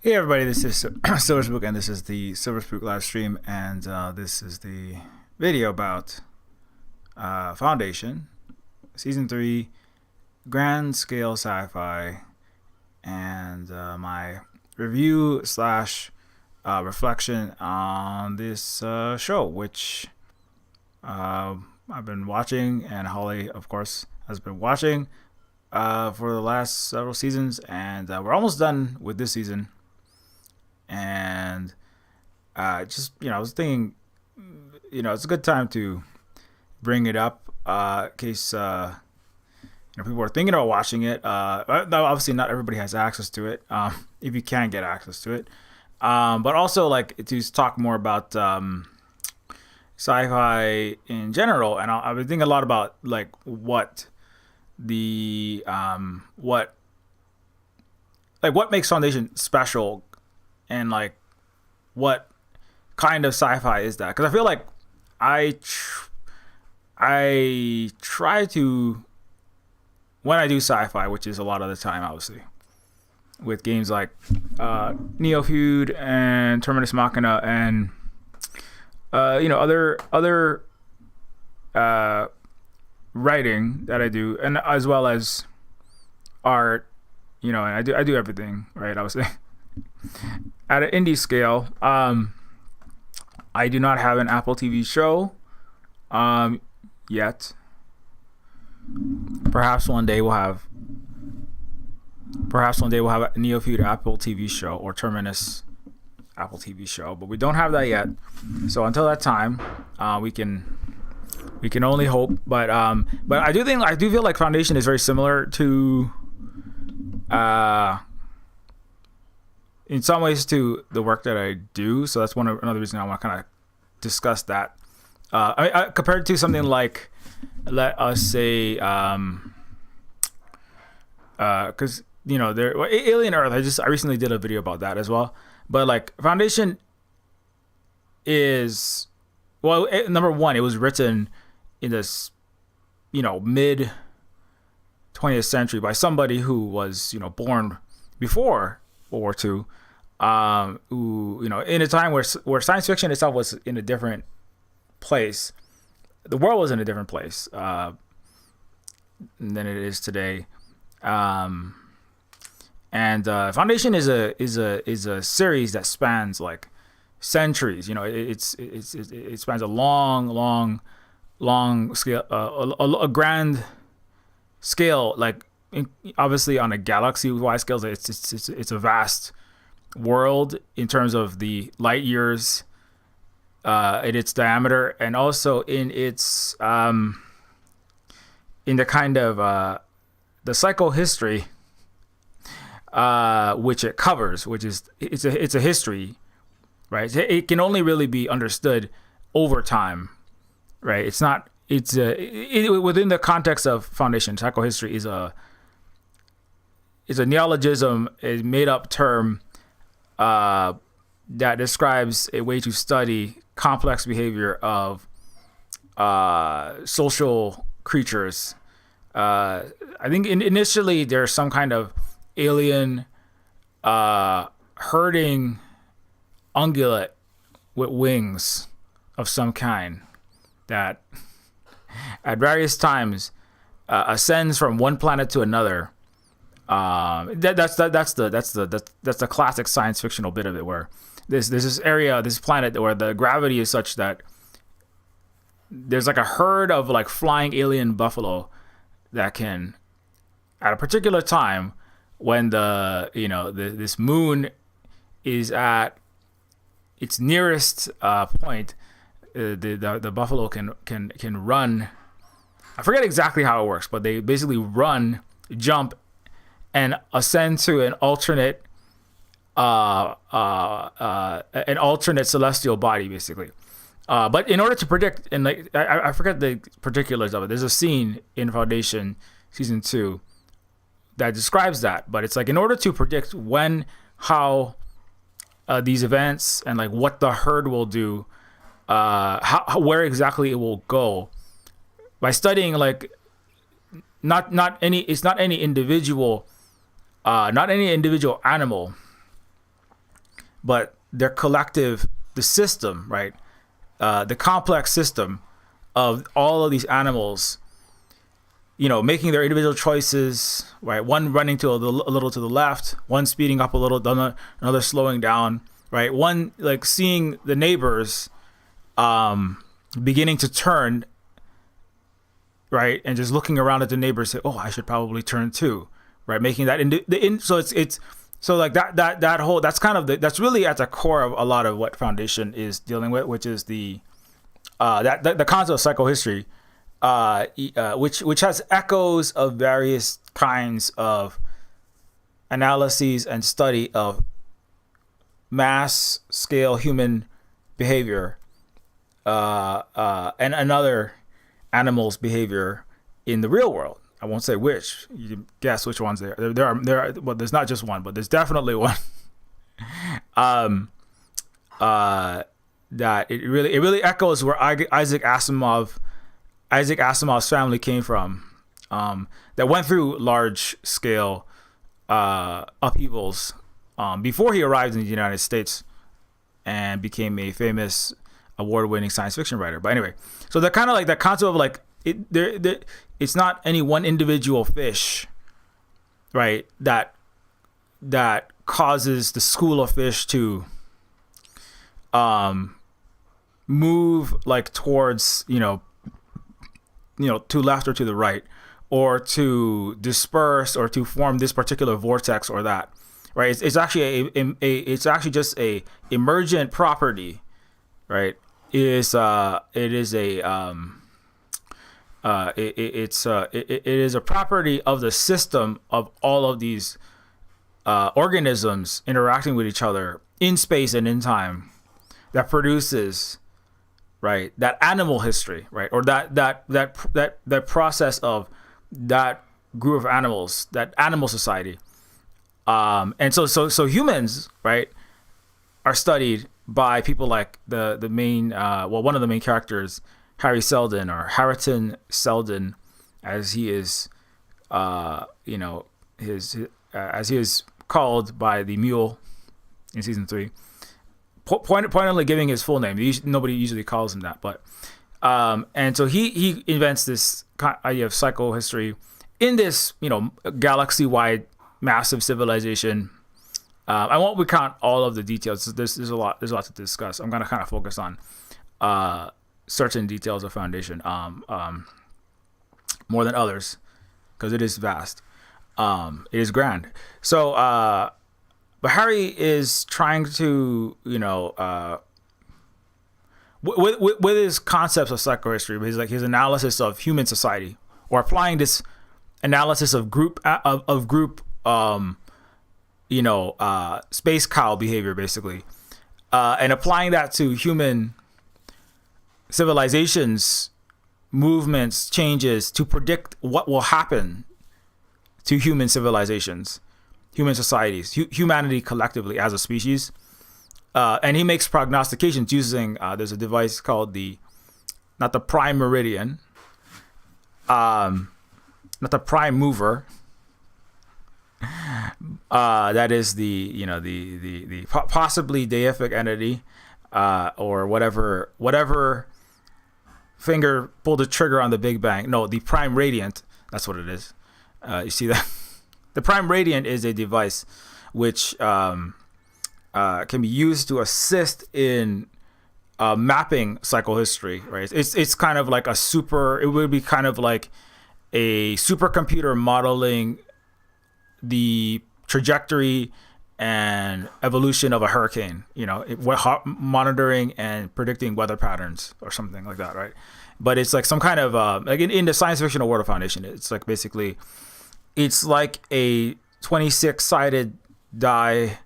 Hey everybody, this is Silver Spook, and this is the Silver Spook live stream, and this is the video about Foundation, Season 3, Grand Scale Sci-Fi, and my review slash reflection on this show, which I've been watching, and Holly, of course, has been watching for the last several seasons, and we're almost done with this season. And I was thinking, it's a good time to bring it up in case people are thinking about watching it. Obviously, not everybody has access to it. If you can get access to it, but also like to talk more about sci-fi in general. And I've been thinking a lot about like what makes Foundation special. And like, what kind of sci-fi is that? Because I feel like I try to, when I do sci-fi, which is a lot of the time, obviously, with games like Neofeud and Terminus Machina and other writing that I do, and as well as art, and I do everything, right? I was saying. At an indie scale, I do not have an Apple TV show yet. Perhaps one day we'll have a Neofeud Apple TV show or Terminus Apple TV show, but we don't have that yet. So until that time, we can only hope. But I do feel like Foundation is very similar to in some ways to the work that I do. So that's another reason I want to kind of discuss that. I compared to something like, let us say, because Alien Earth. I recently did a video about that as well. But like Foundation is, well, number one, it was written in this mid 20th century by somebody who was born before World War II, who in a time where science fiction itself was in a different place, the world was in a different place than it is today, and Foundation is a series that spans like centuries. It spans a long scale, a grand scale, like. Obviously, on a galaxy-wide scale, it's a vast world in terms of the light years in its diameter, and also in its in the kind of the psychohistory which it covers, which is it's a history, right? It can only really be understood over time, right? It's not. It's within the context of Foundation. Psychohistory is a neologism, a made-up term that describes a way to study complex behavior of social creatures. I think initially there's some kind of alien herding ungulate with wings of some kind that at various times ascends from one planet to another. That's the classic science fictional bit of it, where there's this area, this planet, where the gravity is such that there's like a herd of like flying alien buffalo that can, at a particular time, when this moon is at its nearest point, the buffalo can run. I forget exactly how it works, but they basically run, jump, and ascend to an alternate celestial body, basically. But in order to predict, and like I forget the particulars of it, there's a scene in Foundation Season 2 that describes that. But it's like, in order to predict how these events and like what the herd will do, where exactly it will go, by studying like it's not any individual animal, but their collective, the system, right? The complex system of all of these animals, making their individual choices, right? One running a little to the left, one speeding up a little, another slowing down, right? One like seeing the neighbors beginning to turn, right? And just looking around at the neighbors, say, "Oh, I should probably turn too," right? Making that so it's so like that whole, that's kind of that's really at the core of a lot of what Foundation is dealing with, which is the concept of psychohistory, which has echoes of various kinds of analyses and study of mass scale human behavior and another animals' behavior in the real world. I won't say which. You can guess which ones there. There are. Well, there's not just one, but there's definitely one. That it really echoes where Isaac Asimov's family came from. That went through large scale upheavals before he arrived in the United States and became a famous award-winning science fiction writer. But anyway, so they're kind of like that concept of like it's not any one individual fish, right? That causes the school of fish to move like towards to left or to the right, or to disperse or to form this particular vortex or that, right? It's actually it's actually just a emergent property, right? It is a property of the system of all of these organisms interacting with each other in space and in time that produces, right, that animal history, right, or that process of that group of animals, that animal society, and so humans, right, are studied by people like the main one of the main characters, Harry Seldon, or Harriton Seldon, as he is as he is called by the mule in season 3. Pointedly giving his full name. Nobody usually calls him that, but and so he invents this idea of psychohistory in this galaxy-wide massive civilization. I won't recount all of the details. There's a lot to discuss. I'm gonna kind of focus on certain details of Foundation more than others because it is vast. It is grand. So. But Harry is trying to, with his concepts of psychohistory, with his analysis of human society, or applying this analysis of space cow behavior, basically, and applying that to human civilizations, movements, changes to predict what will happen to human civilizations, human societies, humanity collectively as a species. And he makes prognostications using, there's a device called not the prime meridian, not the prime mover. That is the possibly deific entity, or whatever finger pulled the trigger on the Big Bang. No, the prime radiant. That's what it is. You see that? The Prime Radiant is a device which can be used to assist in mapping psychohistory, right? It's kind of like it would be kind of like a supercomputer modeling the trajectory and evolution of a hurricane, monitoring and predicting weather patterns or something like that, right? But it's like some kind of, like in the science fiction world of Foundation, it's like basically, it's like a 26-sided die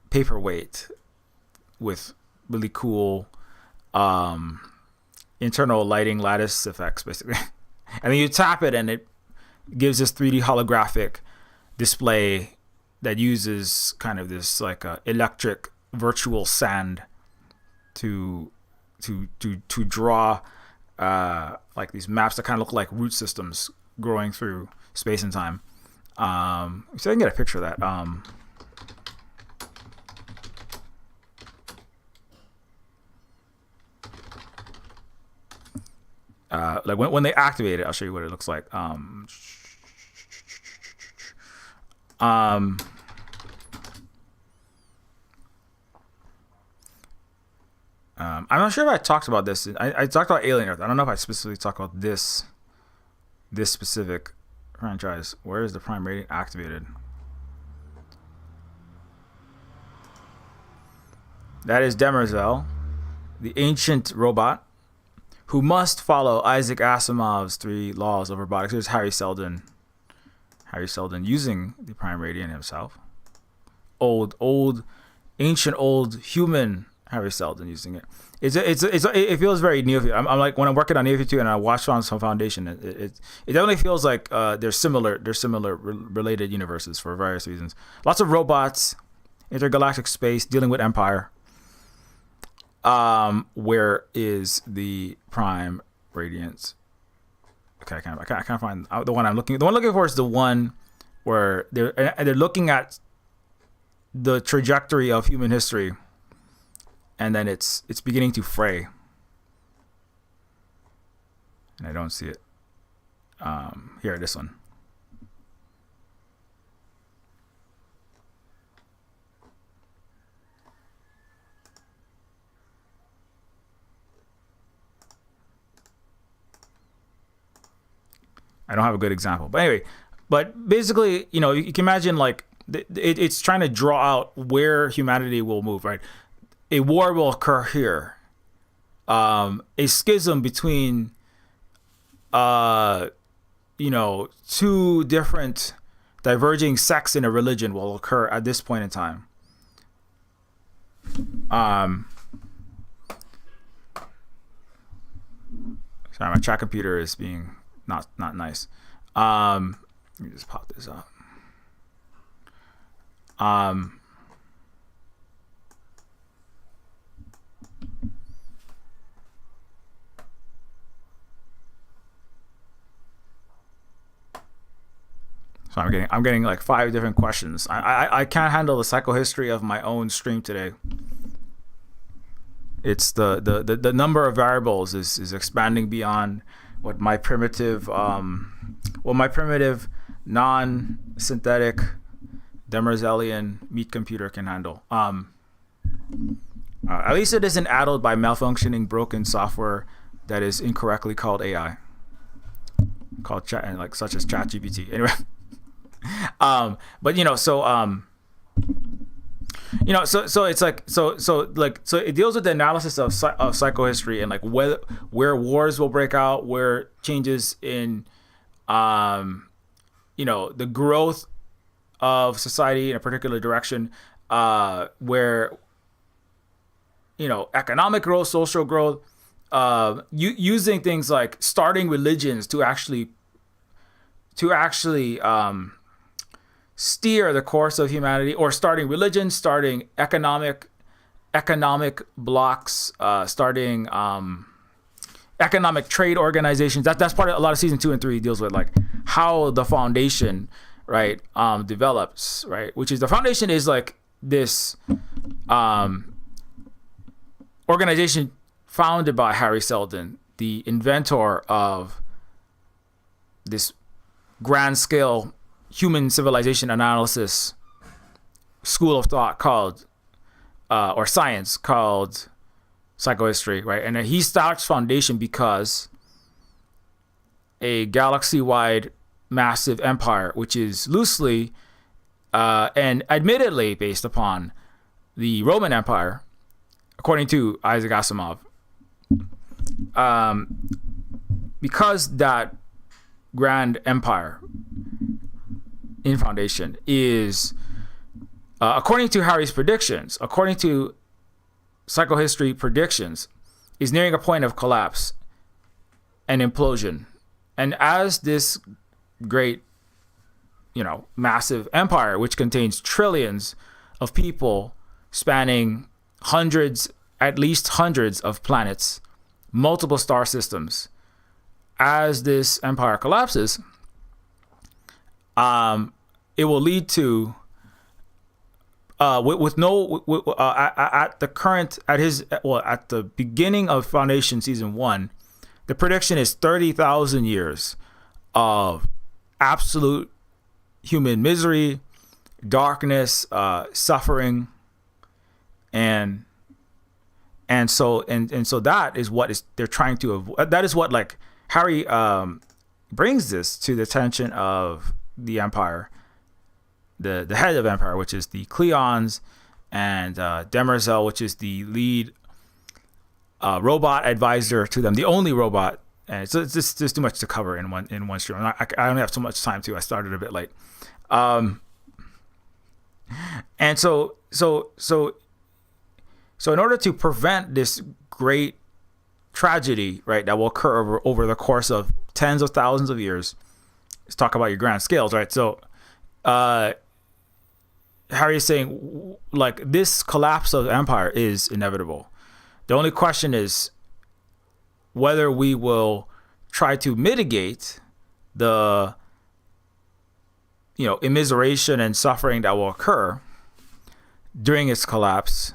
paperweight with really cool internal lighting lattice effects, basically. And then you tap it and it gives this 3D holographic display that uses kind of this like electric virtual sand to draw like these maps that kind of look like root systems growing through space and time. So I can get a picture of that. like when they activate it, I'll show you what it looks like. Um, I'm not sure if I talked about this. I talked about Alien Earth. I don't know if I specifically talked about this specific franchise. Where is the Prime rating activated? That is Demerzel, the ancient robot who must follow Isaac Asimov's 3 laws of robotics. Here's Harry Seldon. Harry Seldon using the Prime Radiant himself. Ancient old human Harry Seldon using it. It feels very Neofeud. I'm like, when I'm working on Neofeud 2 and I watched on some Foundation, it definitely feels like they're similar related universes for various reasons. Lots of robots, intergalactic space, dealing with Empire. Where is the Prime Radiance? Okay, I can't find the one I'm looking. The one I'm looking for is the one where they're looking at the trajectory of human history, and then it's beginning to fray, and I don't see it. Here, this one. I don't have a good example, but anyway, basically, you can imagine like it's trying to draw out where humanity will move, right? A war will occur here. A schism between, two different diverging sects in a religion will occur at this point in time. Sorry, my chat computer is being not nice. Let me just pop this up. So I'm getting like 5 different questions. I can't handle the psychohistory of my own stream today. It's the number of variables is expanding beyond what my primitive non-synthetic Demerzelian meat computer can handle. At least it isn't addled by malfunctioning, broken software that is incorrectly called AI, called chat, like such as ChatGPT. Anyway, so it's like so it deals with the analysis of psychohistory and like where wars will break out, where changes in the growth of society in a particular direction, where economic growth, social growth, using things like starting religions to actually steer the course of humanity, or starting religions, starting economic blocks, starting economic trade organizations. That's part of a lot of season 2 and 3 deals with, like how the foundation, right, develops, right, which is the foundation is like this organization founded by Harry Seldon, the inventor of this grand scale human civilization analysis school of thought called or science called psychohistory, right? And he starts foundation because a galaxy-wide massive empire, which is loosely and admittedly based upon the Roman Empire, according to Isaac Asimov, because that grand empire in foundation is, according to Harry's predictions, according to psychohistory predictions, is nearing a point of collapse and implosion. And as this great, massive empire, which contains trillions of people spanning at least hundreds of planets, multiple star systems, as this empire collapses, it will lead to at the beginning of Foundation season 1, The prediction is 30,000 years of absolute human misery, darkness, suffering, and so that is what is they're trying to avoid. That is what like Harry brings this to the attention of the Empire, the head of Empire, which is the Cleons, and Demerzel, which is the lead robot advisor to them, the only robot. And so it's just too much to cover in one stream. I only have so much time too. I started a bit late, and so in order to prevent this great tragedy, right, that will occur over the course of tens of thousands of years, let's talk about your grand scales, right? So, Harry is saying, like, this collapse of empire is inevitable. The only question is whether we will try to mitigate the, immiseration and suffering that will occur during its collapse,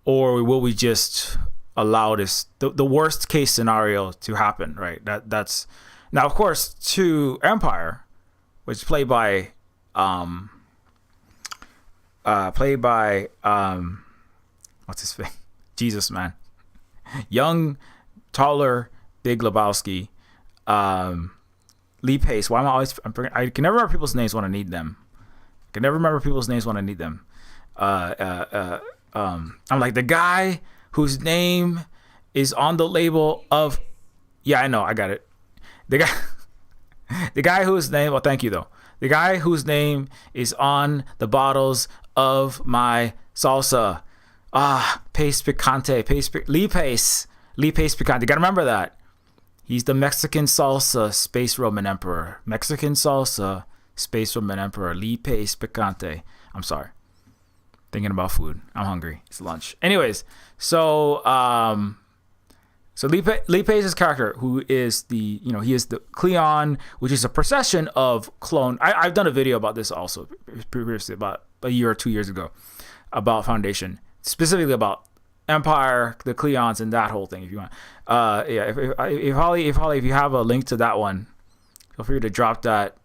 or will we just allow this the worst case scenario to happen, right? That's now, of course, to Empire, which is played by what's his face? Jesus, man. Young, taller, Big Lebowski. Lee Pace. Why am I can never remember people's names when I need them. I'm like, the guy whose name is on the label of, yeah, I know, I got it. The guy whose name, well, thank you though. The guy whose name is on the bottles of my salsa. Pace Picante, Lee Pace Picante. You gotta remember that. He's the Mexican salsa space Roman emperor. Mexican salsa space Roman emperor, Lee Pace Picante. I'm sorry. Thinking about food. I'm hungry. It's lunch. Anyways, so Lee Pace's character, who is he is the Cleon, which is a procession of clone. I've done a video about this also previously, about a year or 2 years ago, about Foundation, specifically about Empire, the Cleons, and that whole thing. If you want, if Holly, if you have a link to that one, feel free to drop that,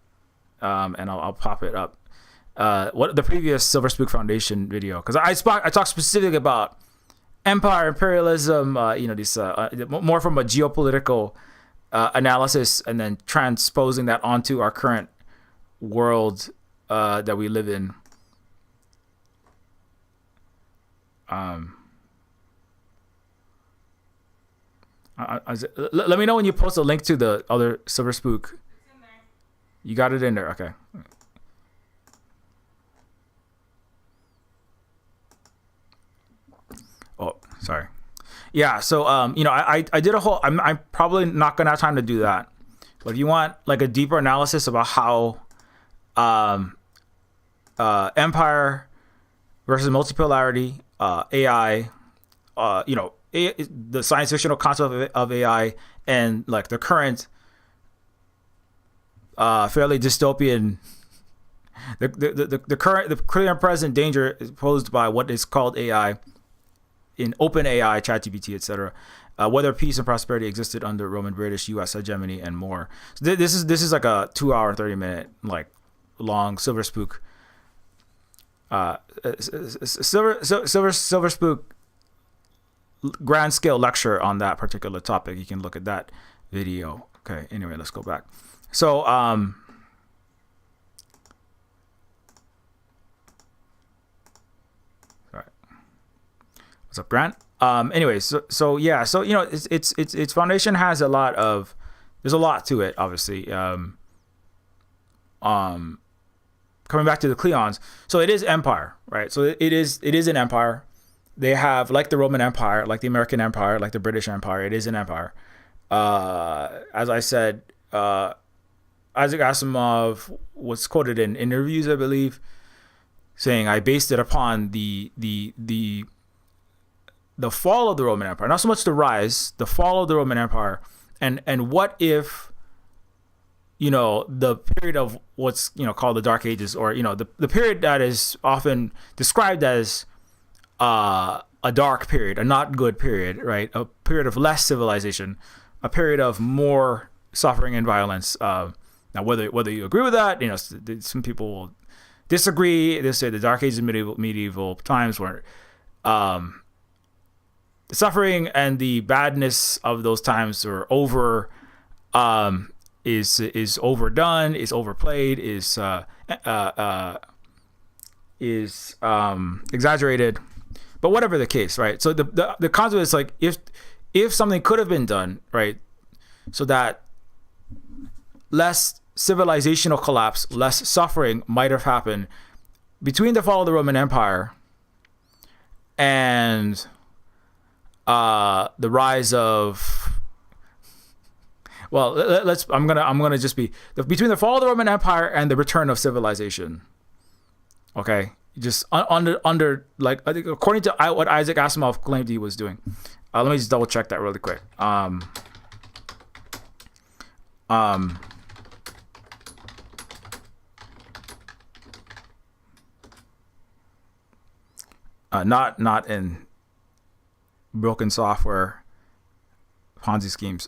and I'll pop it up. What the previous Silver Spook Foundation video, because I talked specifically about empire, imperialism, these more from a geopolitical analysis, and then transposing that onto our current world that we live in. Let me know when you post a link to the other Silver Spook. It's in there. You got it in there, okay. Oh, sorry. Yeah, so I did a whole. I'm probably not gonna have time to do that. But if you want like a deeper analysis about how empire versus multipolarity, AI, the science fictional concept of AI, and like the current fairly dystopian, the current and present danger posed by what is called AI. In open AI, ChatGPT, etc., whether peace and prosperity existed under Roman, British, U.S. hegemony, and more. So this is like a 2 hour, 30-minute like long Silver Spook, Silver Spook grand scale lecture on that particular topic. You can look at that video. Okay. Anyway, let's go back. So what's up, Grant? Anyways, so yeah, so its foundation has a lot of, there's a lot to it, obviously. Coming back to the Cleons, so it is empire, right? So it is an empire. They have, like the Roman Empire, like the American Empire, like the British Empire. It is an empire. As I said, Isaac Asimov was quoted in interviews, I believe, saying, "I based it upon the fall of the Roman Empire, not so much the rise, the fall of the Roman Empire, and what if, the period of what's called the Dark Ages, or the period that is often described as a dark period, a not good period, right? A period of less civilization, a period of more suffering and violence. Now, whether you agree with that, some people will disagree. They say the Dark Ages and medieval times were suffering, and the badness of those times were over. Is overdone, is overplayed, is exaggerated. But whatever the case, right? So the concept is like, if something could have been done, right, so that less civilizational collapse, less suffering might have happened between the fall of the Roman Empire and the rise of, well, I'm gonna just be between the fall of the Roman Empire and the return of civilization. Okay, just under like, I think according to what Isaac Asimov claimed he was doing. Let me just double check that really quick. Not in broken software Ponzi schemes.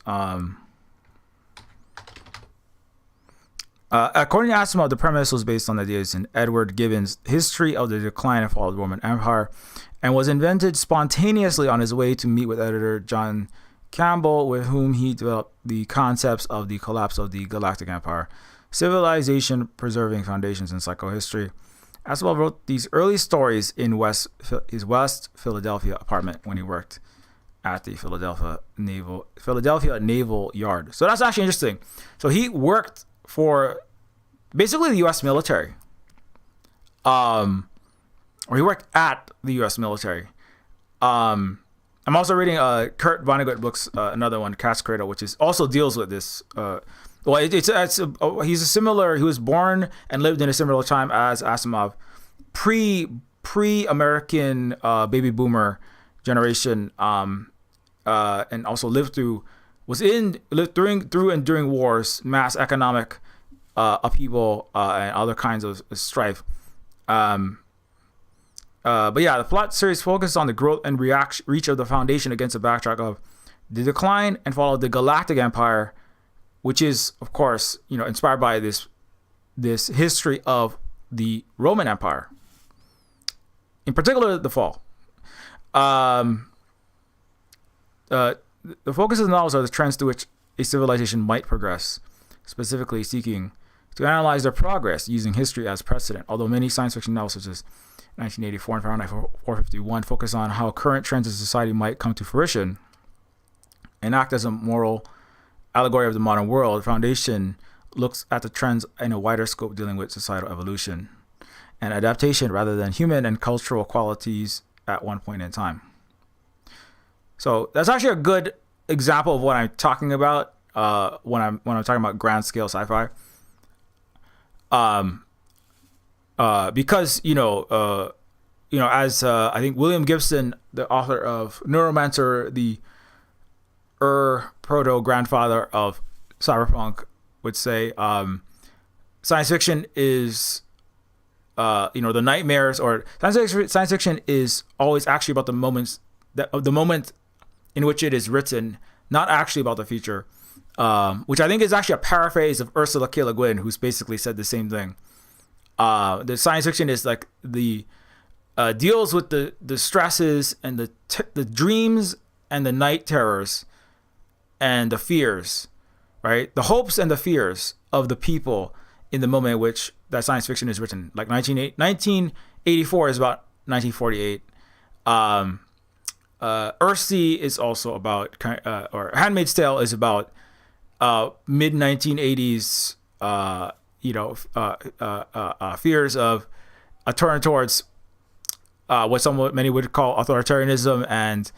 According to Asimov, the premise was based on ideas in Edward Gibbon's History of the Decline and Fall of the Roman Empire, and was invented spontaneously on his way to meet with editor John Campbell, with whom he developed the concepts of the collapse of the Galactic Empire, civilization preserving foundations, and psychohistory. Asimov wrote these early stories in his West Philadelphia apartment when he worked at the Philadelphia Naval Yard. So that's actually interesting. So he worked for basically the U.S. military, or he worked at the U.S. military. I'm also reading Kurt Vonnegut books, another one, Cat's Cradle, which is also deals with this. He was born and lived in a similar time as Asimov, pre-American baby boomer generation, and also lived through and during wars, mass economic upheaval, and other kinds of strife. But yeah, the plot series focuses on the growth and reach of the Foundation against the backdrop of the decline and fall of the Galactic Empire, which is, of course, inspired by this history of the Roman Empire, in particular the fall. The focus of the novels are the trends to which a civilization might progress, specifically seeking to analyze their progress using history as precedent. Although many science fiction novels, such as 1984 and Fahrenheit 451, focus on how current trends in society might come to fruition and act as a moral allegory of the modern world, the Foundation looks at the trends in a wider scope, dealing with societal evolution and adaptation rather than human and cultural qualities at one point in time. So that's actually a good example of what I'm talking about when I'm talking about grand scale sci-fi. Because as I think William Gibson, the author of Neuromancer, the proto grandfather of cyberpunk, would say, science fiction is the nightmares, or science fiction is always actually about the moment in which it is written, not actually about the future, which I think is actually a paraphrase of Ursula K. Le Guin, who's basically said the same thing. The science fiction is like the deals with the stresses and the dreams and the night terrors and the fears, right? The hopes and the fears of the people in the moment in which that science fiction is written. Like 1984 is about 1948. Earthsea is also about, or Handmaid's Tale is about mid 1980s, fears of a turn towards what many would call authoritarianism and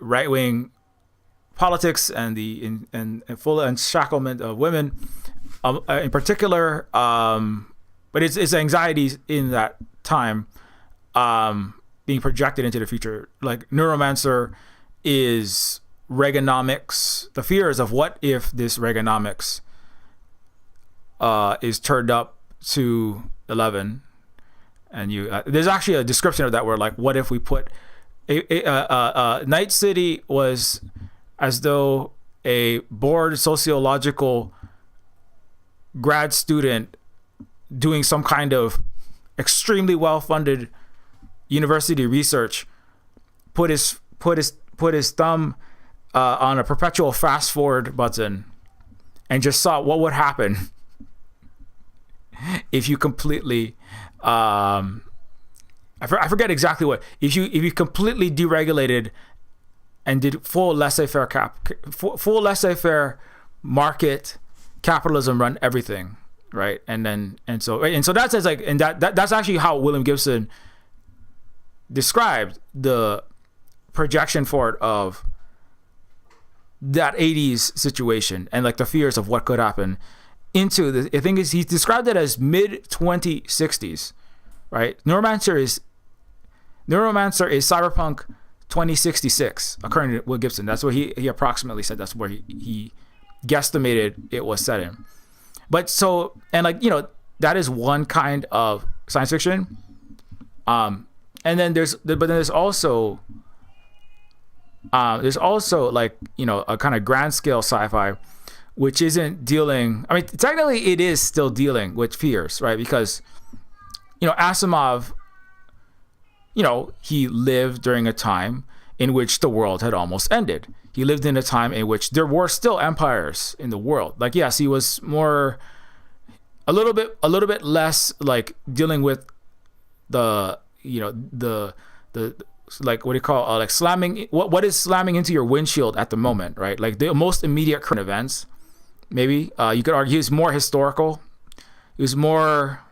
right wing politics and the full encirclement of women, in particular. But it's anxieties in that time being projected into the future. Like Neuromancer is Reaganomics, the fears of what if this Reaganomics is turned up to 11, And you there's actually a description of that where like, what if we put Night City was as though a bored sociological grad student doing some kind of extremely well-funded university research put his thumb on a perpetual fast forward button and just saw what would happen if you completely I forget exactly what, if you completely deregulated and did full laissez-faire market capitalism run everything, right? And so that says like, and that's actually how William Gibson described the projection for it of that 80s situation and like the fears of what could happen into the, I think he described it as mid 2060s, right? Neuromancer is cyberpunk 2066, according to Will Gibson. That's what he approximately said. That's where he guesstimated it was set in. But so, and like, you know, that is one kind of science fiction. And then there's also like, you know, a kind of grand scale sci-fi, which isn't dealing, I mean, technically it is still dealing with fears, right? Because, you know, Asimov, you know, he lived during a time in which the world had almost ended. He lived in a time in which there were still empires in the world. Like, yes, he was a little bit less like dealing with the, you know, the like, what do you call like slamming, what is slamming into your windshield at the moment, right? Like the most immediate current events. Maybe you could argue he's more historical. He was more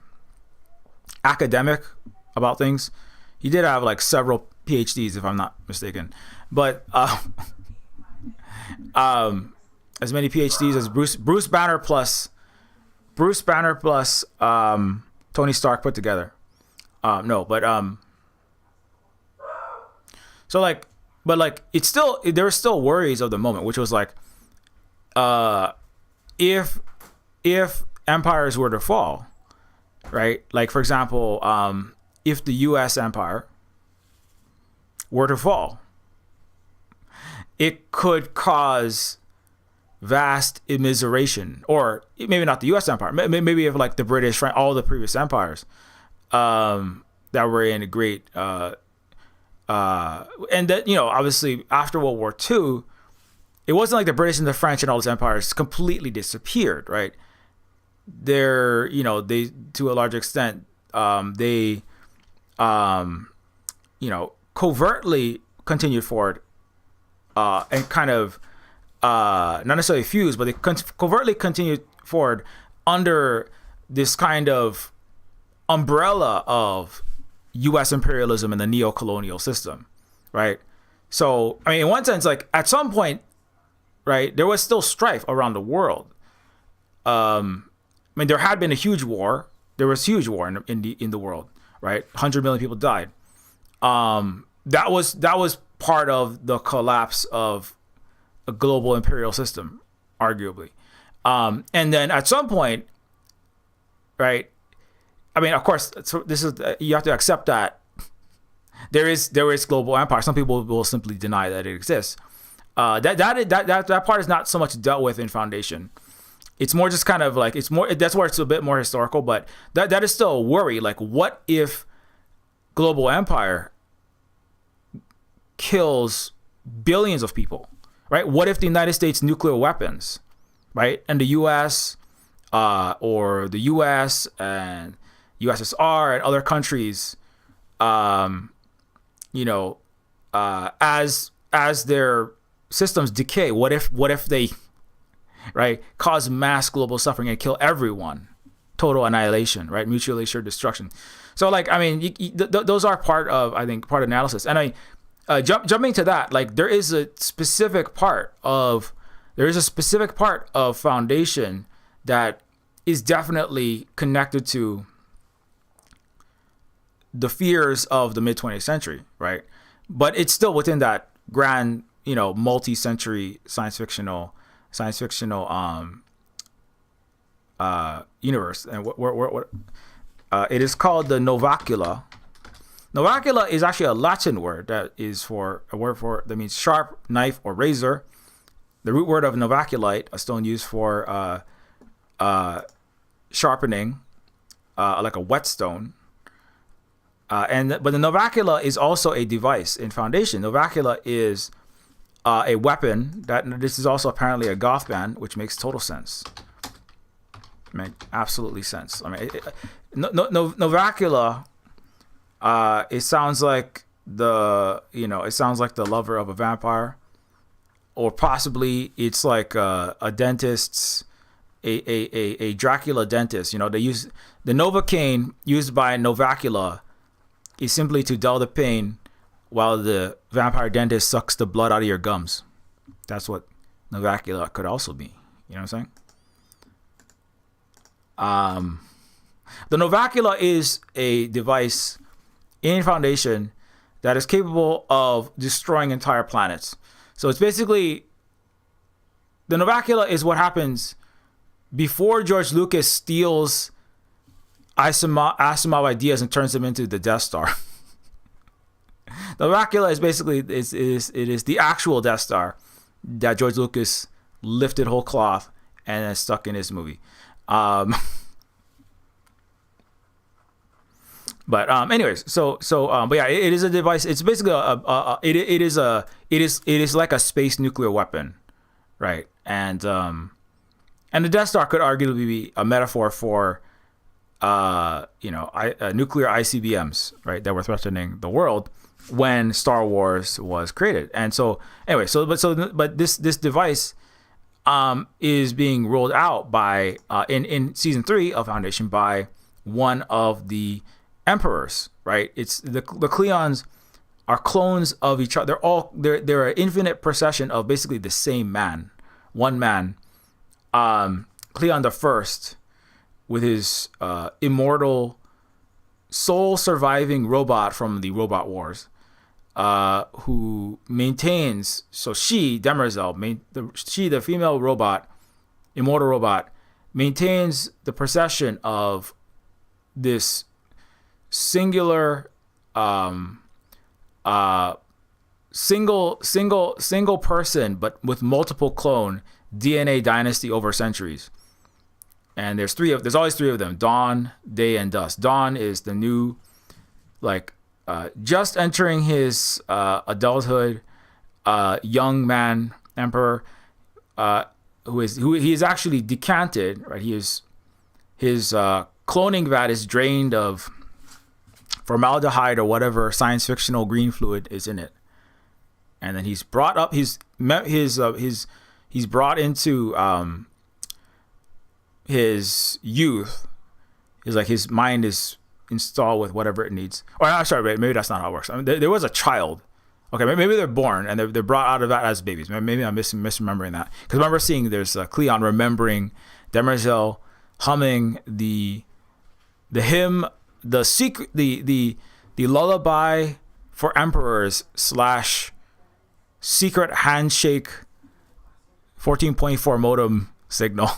academic about things. He did have like several PhDs, if I'm not mistaken, but as many PhDs as Bruce Banner plus Tony Stark put together. So like, but like, it's still, there are still worries of the moment, which was like, if empires were to fall, right? Like, for example, if the U.S. empire were to fall, it could cause vast immiseration, or maybe not the U.S. empire, maybe if like the British, all the previous empires that were in a great, and that, you know, obviously after World War II, it wasn't like the British and the French and all those empires completely disappeared, right? They're, you know, they, to a large extent, they, you know, covertly continued forward, and kind of, not necessarily fused, but they covertly continued forward under this kind of umbrella of U.S. imperialism and the neo-colonial system, right? So, I mean, in one sense, like at some point, right, there was still strife around the world. I mean, there had been a huge war. There was huge war in the world, right? 100 million people died. That was part of the collapse of a global imperial system, arguably. And then at some point, right? I mean, of course, so this is, you have to accept that there is global empire. Some people will simply deny that it exists. That part is not so much dealt with in Foundation. It's more just kind of like, it's more, that's where it's a bit more historical, but that is still a worry. Like, what if global empire kills billions of people, right? What if the United States nuclear weapons, right? And the US, or the US and USSR and other countries, you know, as their systems decay, what if they, right, cause mass global suffering and kill everyone, total annihilation, right, mutually assured destruction. So like, I mean, those are part of analysis. And I jumping to that, like there is a specific part of Foundation that is definitely connected to the fears of the mid 20th century, right? But it's still within that grand, you know, multi-century science fictional universe. And what It is called the Novacula. Novacula is actually a Latin word that means sharp knife or razor. The root word of novaculite, a stone used for sharpening, like a whetstone. But the Novacula is also a device in Foundation. Novacula is a weapon. This is also apparently a goth band, which makes total sense. Absolutely sense. Novacula. It sounds like the lover of a vampire, or possibly it's like a dentist's a Dracula dentist. They use the Novocaine used by Novacula is simply to dull the pain while the vampire dentist sucks the blood out of your gums. That's what Novacula could also be. You know what I'm saying? The Novacula is a device in Foundation that is capable of destroying entire planets. So it's basically, the Novacula is what happens before George Lucas steals Asimov ideas and turns them into the Death Star. The Novacula is basically it is the actual Death Star that George Lucas lifted whole cloth and then stuck in his movie. But anyways, but yeah, it is a device. It's basically it is like a space nuclear weapon, right? And the Death Star could arguably be a metaphor for nuclear ICBMs, right, that were threatening the world when Star Wars was created. And so anyway, but this device is being rolled out by in season 3 of Foundation by one of the emperors, right? It's the Cleons are clones of each other. They're an infinite procession of basically the same man, one man. Cleon the First, with his immortal, sole surviving robot from the Robot Wars, who maintains. So she, Demerzel, the female robot, immortal robot, maintains the procession of this singular single person, but with multiple clone DNA dynasty over centuries. And there's always three of them: Dawn, Day, and Dusk. Dawn is the new, just entering his adulthood, young man emperor, who he is actually decanted, right? His cloning vat is drained of formaldehyde or whatever science fictional green fluid is in it, and then he's brought up. He's brought into his youth. Is like his mind is installed with whatever it needs. Or I'm sorry, maybe that's not how it works. There was a child. Okay, maybe they're born and they're brought out of that as babies. Maybe I'm misremembering that, because I remember seeing there's Cleon remembering Demerzel humming the hymn, the secret, the lullaby for emperors / secret handshake 14.4 modem signal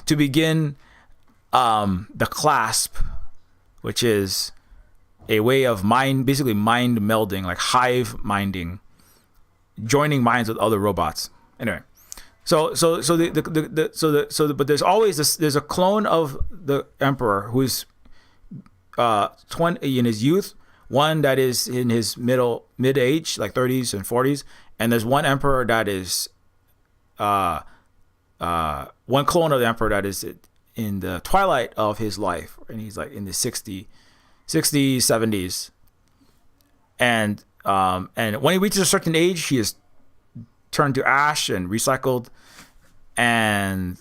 to begin the clasp, which is a way of basically mind melding, like hive minding, joining minds with other robots. Anyway, but there's always there's a clone of the emperor who's 20 in his youth, one that is in his mid age, like 30s and 40s, and there's one emperor that is one clone of the emperor that is in the twilight of his life, and he's like in the 60s, 70s, and when he reaches a certain age, he is turned to ash and recycled, and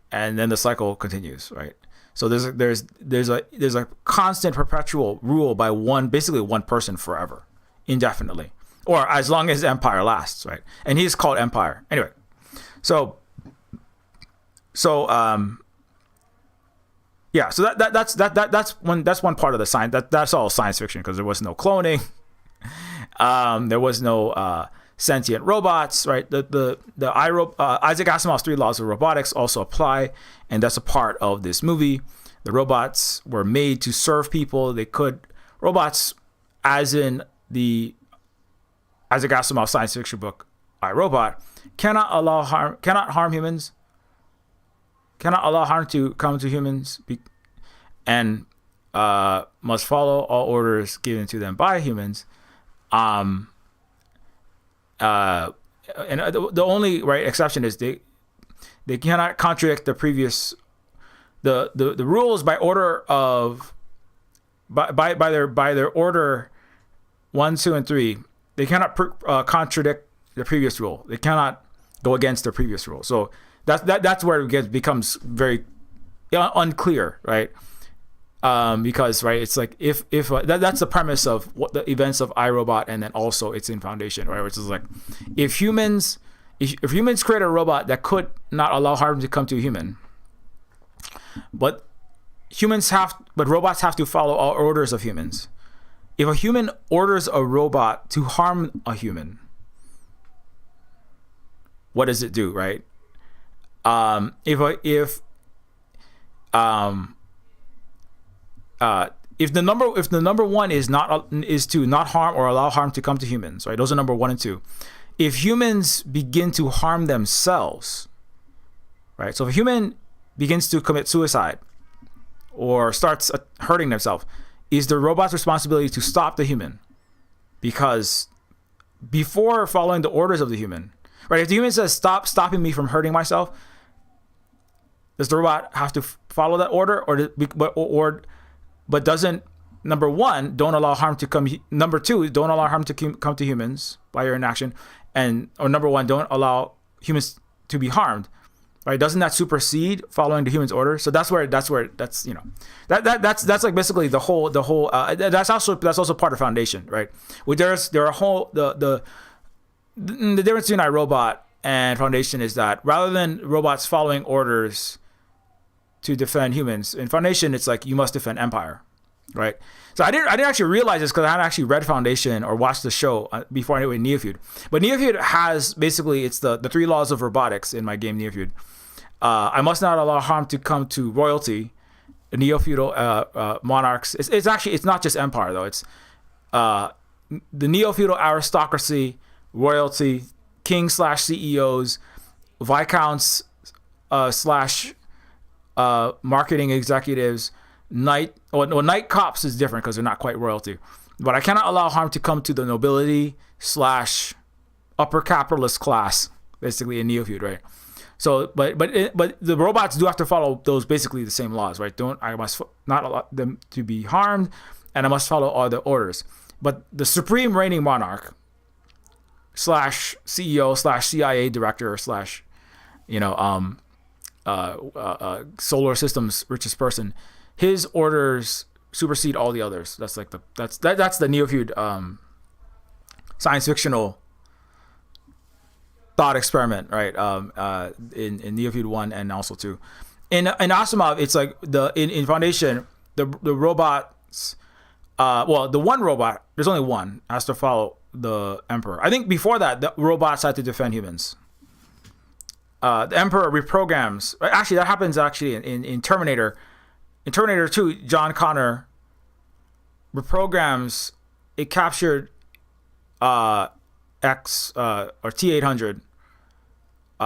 then the cycle continues, right? So there's a constant perpetual rule by basically one person forever, indefinitely, or as long as empire lasts, right? And he's called Empire anyway. So that's one part of the science. That's all science fiction, because there was no cloning, there was no sentient robots, right? The Isaac Asimov's 3 laws of robotics also apply, and that's a part of this movie. The robots were made to serve people. Robots, as in the Isaac Asimov science fiction book, I, Robot, cannot harm humans, cannot allow harm to come to humans, and must follow all orders given to them by humans. And the only exception is they cannot contradict the previous the rules by order of by their order 1, 2, and 3. They cannot contradict the previous rule. They cannot go against the previous rule. So that's where it becomes very unclear, right? Because it's like if that's the premise of what the events of iRobot, and then also it's in Foundation, right? Which is like if humans create a robot that could not allow harm to come to a human, but robots have to follow all orders of humans. If a human orders a robot to harm a human, what does it do, right? If the number one is to not harm or allow harm to come to humans, right? Those are number 1 and 2. If humans begin to harm themselves, right? So if a human begins to commit suicide or starts hurting themselves, is the robot's responsibility to stop the human, because before following the orders of the human, right? If the human says stopping me from hurting myself, does the robot have to follow that order, but doesn't, number 1, don't allow harm to come, number 2, don't allow harm to come to humans by your inaction, or number 1, don't allow humans to be harmed, right? Doesn't that supersede following the human's order? So that's like basically the whole that's also part of Foundation, right? There are whole the difference between iRobot and Foundation is that rather than robots following orders to defend humans, in Foundation it's like you must defend Empire, right? So I didn't actually realize this because I hadn't actually read Foundation or watched the show before I knew Neofeud. But Neofeud has basically, it's the 3 laws of robotics in my game Neofeud. I must not allow harm to come to royalty, the neo-feudal monarchs. It's not just Empire though. It's the neo-feudal aristocracy, royalty, king/CEOs, viscounts / marketing executives, knight cops is different because they're not quite royalty. But I cannot allow harm to come to the nobility / upper capitalist class, basically in Neofeud, right? So, but the robots do have to follow those basically the same laws, right? I must not allow them to be harmed, and I must follow all the orders. But the supreme reigning monarch / CEO / CIA director / solar system's richest person, his orders supersede all the others. That's like that's the Neofeud science fictional thought experiment, right? In Neofeud 1 and also 2. In Asimov, it's like in Foundation, the robots, the one robot, there's only one, has to follow the Emperor. I think before that, the robots had to defend humans. The Emperor reprograms. Actually, that happens in Terminator. In Terminator 2, John Connor reprograms a captured X or T-800 he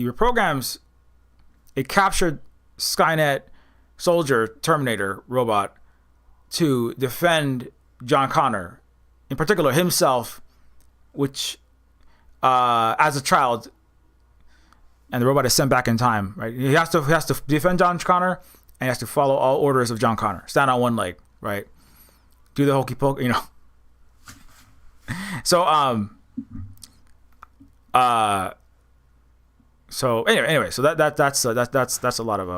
reprograms a captured Skynet soldier Terminator robot to defend John Connor, in particular himself, which as a child, and the robot is sent back in time, right? He has to defend John Connor, and he has to follow all orders of John Connor. Stand on one leg, right? Do the hokey pokey, So anyway, so that's a lot of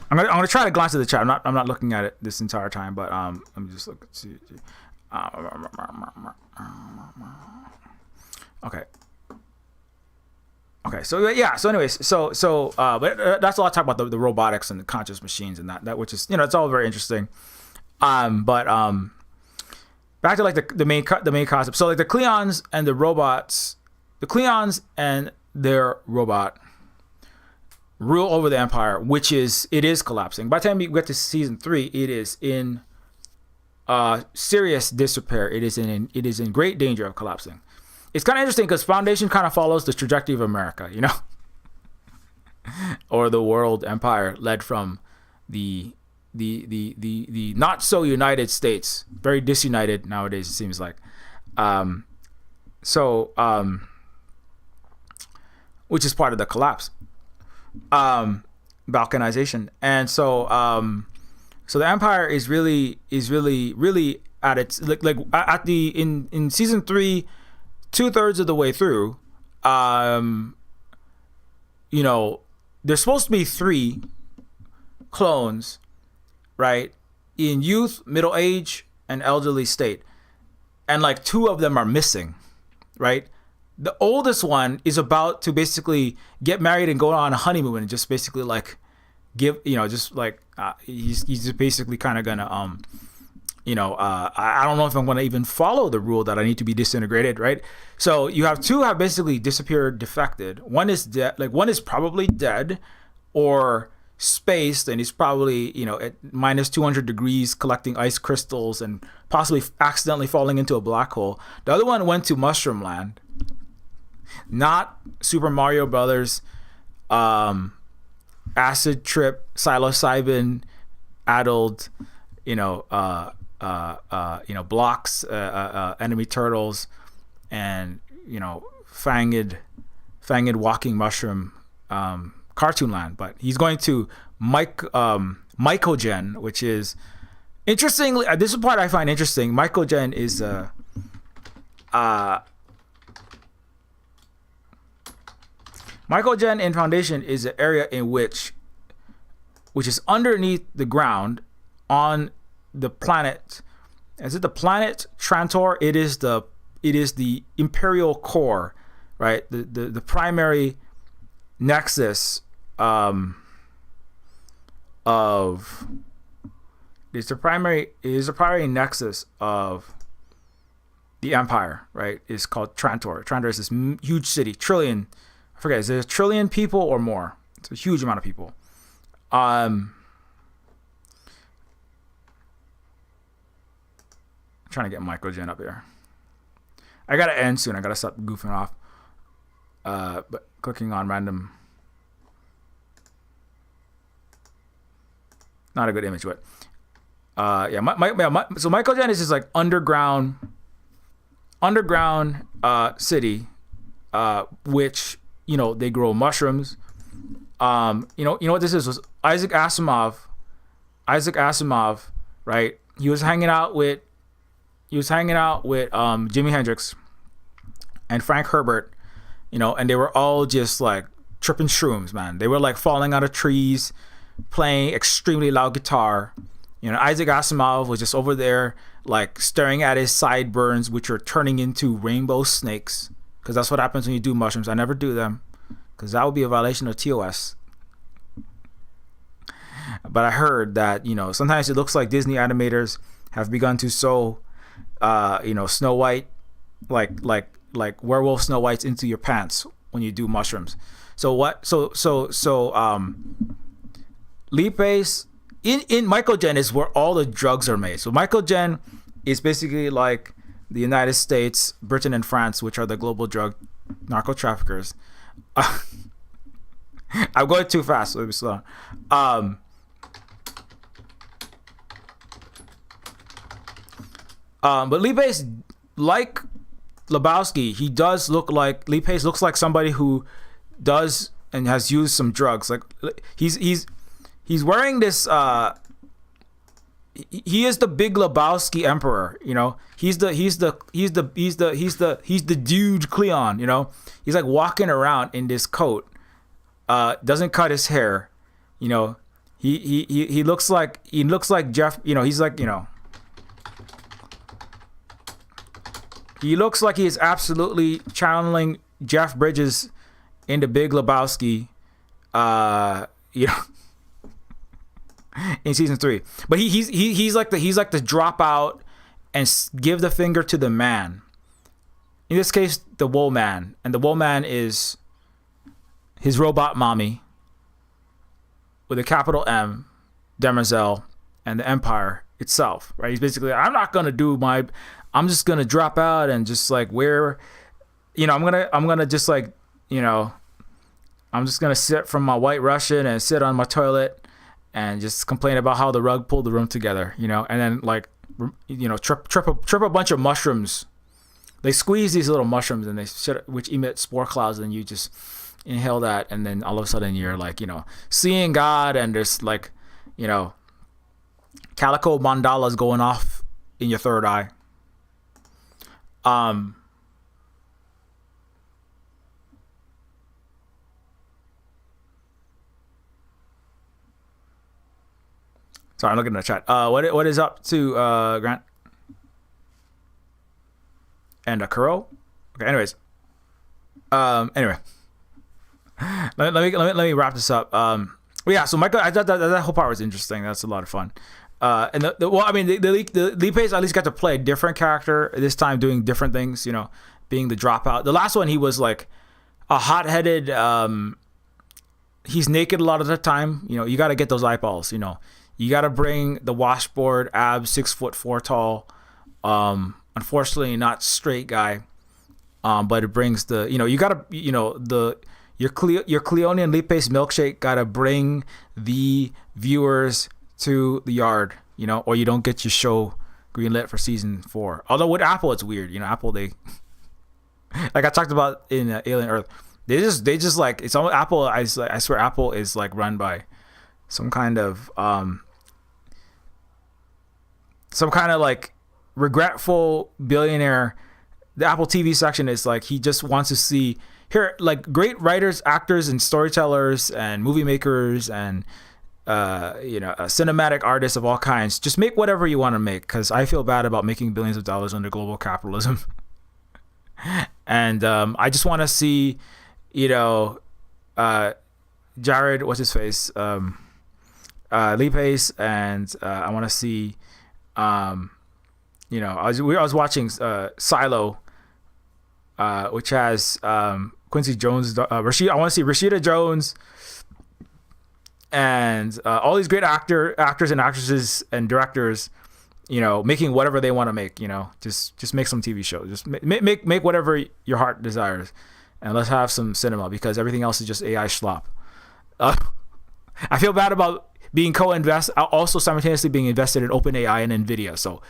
I'm gonna try to glance at the chat. I'm not looking at it this entire time, but let me just look. See. Okay. So yeah. So anyways, but that's a lot to talk about the robotics and the conscious machines and that which is it's all very interesting. But back to like the main concept. So like the Cleons and the robots, the Cleons and their robot rule over the empire, it is collapsing. By the time we get to season 3, it is in serious disrepair. It is in great danger of collapsing. It's kind of interesting because Foundation kind of follows the trajectory of America, or the world empire led from the not so United States, very disunited nowadays, it seems like. Which is part of the collapse, balkanization, and so the empire is really at its in season 3, 2/3 of the way through. There's supposed to be 3 clones, right, in youth, middle age, and elderly state, and 2 of them are missing, right? The oldest one is about to basically get married and go on a honeymoon and just basically give, he's just basically kind of gonna, I don't know if I'm going to even follow the rule that I need to be disintegrated, right? So you have 2 have basically disappeared, defected. One is dead, one is probably dead or spaced, and he's probably, at minus 200 degrees collecting ice crystals and possibly accidentally falling into a black hole. The other one went to Mushroom Land. Not Super Mario Brothers, acid trip, psilocybin addled, blocks, enemy turtles, and fanged walking mushroom, cartoon land. But he's going to Mycogen, which is interestingly, this is the part I find interesting. Mycogen is Mycogen in Foundation is an area in which is underneath the ground on the planet. Is it the planet Trantor? It is the Imperial core, right? The primary nexus of is the primary nexus of the Empire, right? It's called Trantor. Trantor is this huge city, trillion. I forget, is it 1 trillion people or more? It's a huge amount of people. I'm trying to get Mycogen up here. I gotta end soon. I gotta stop goofing off. But clicking on random, not a good image, but so Mycogen is just underground city, which they grow mushrooms. What this is was Isaac Asimov, right? He was hanging out with Jimi Hendrix and Frank Herbert, and they were all just tripping shrooms, man. They were falling out of trees, playing extremely loud guitar. Isaac Asimov was just over there staring at his sideburns, which are turning into rainbow snakes, because that's what happens when you do mushrooms. I never do them, because that would be a violation of TOS. But I heard that sometimes it looks like Disney animators have begun to sew Snow White, like werewolf Snow Whites into your pants when you do mushrooms. Lipase in Mycogen is where all the drugs are made. So Mycogen is basically like the United States, Britain, and France, which are the global drug narco traffickers. I'm going too fast, so let me slow down. But Lipase, like Lebowski, Lipase looks like somebody who does and has used some drugs. He's wearing this. He is the Big Lebowski emperor. He's the dude Cleon. He's walking around in this coat. Doesn't cut his hair. He looks like Jeff. He looks like he is absolutely channeling Jeff Bridges into Big Lebowski. In season 3, but he's like the dropout and give the finger to the man. In this case, the Woe Man, and the Woe Man is his robot mommy, with a capital M, Demerzel, and the Empire itself, right? He's basically, I'm just gonna drop out and just like wear, I'm gonna just like, I'm just gonna sit from my White Russian and sit on my toilet and just complain about how the rug pulled the room together, and then like, trip a bunch of mushrooms. They squeeze these little mushrooms and which emit spore clouds, and you just inhale that, and then all of a sudden you're like, seeing God, and there's like, calico mandalas going off in your third eye. Sorry, I'm looking at the chat. What is up to Grant and Kuro? Okay. Anyways, anyway, let me wrap this up. Yeah. So Michael, I thought that whole part was interesting. That's a lot of fun. And the Lipe's at least got to play a different character this time, doing different things. Being the dropout. The last one, he was like a hot-headed. He's naked a lot of the time. You got to get those eyeballs. You got to bring the washboard, abs, 6'4" tall. Unfortunately, not straight guy. But it brings the, you got to, your Cleone and Lipe's milkshake got to bring the viewers to the yard, or you don't get your show greenlit for season 4. Although with Apple, it's weird. Apple, they, like I talked about in Alien Earth, they just like, it's almost Apple. I swear Apple is like run by some kind of like regretful billionaire. The Apple TV section is like, he just wants to see here, like, great writers, actors, and storytellers, and movie makers, and cinematic artists of all kinds. Just make whatever you want to make, because I feel bad about making billions of dollars under global capitalism. And I just want to see, Jared, what's his face, Lipe's, and I want to see, I was watching Silo, which has Quincy Jones, Rashida. I want to see Rashida Jones, and all these great actors and actresses and directors, making whatever they want to make. Just make some TV shows. Just make whatever your heart desires, and let's have some cinema, because everything else is just AI slop. I feel bad about being also simultaneously being invested in OpenAI and NVIDIA. So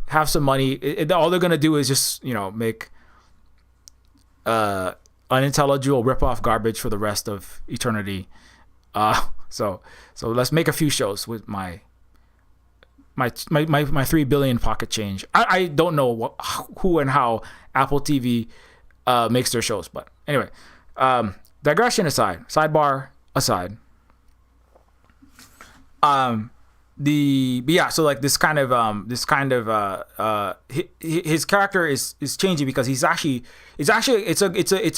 have some money. All they're gonna do is just make unintelligible rip-off garbage for the rest of eternity. So let's make a few shows with my 3 billion pocket change. I don't know who and how Apple TV makes their shows, but anyway, digression aside, sidebar aside. So like this kind of his character is changing, because it's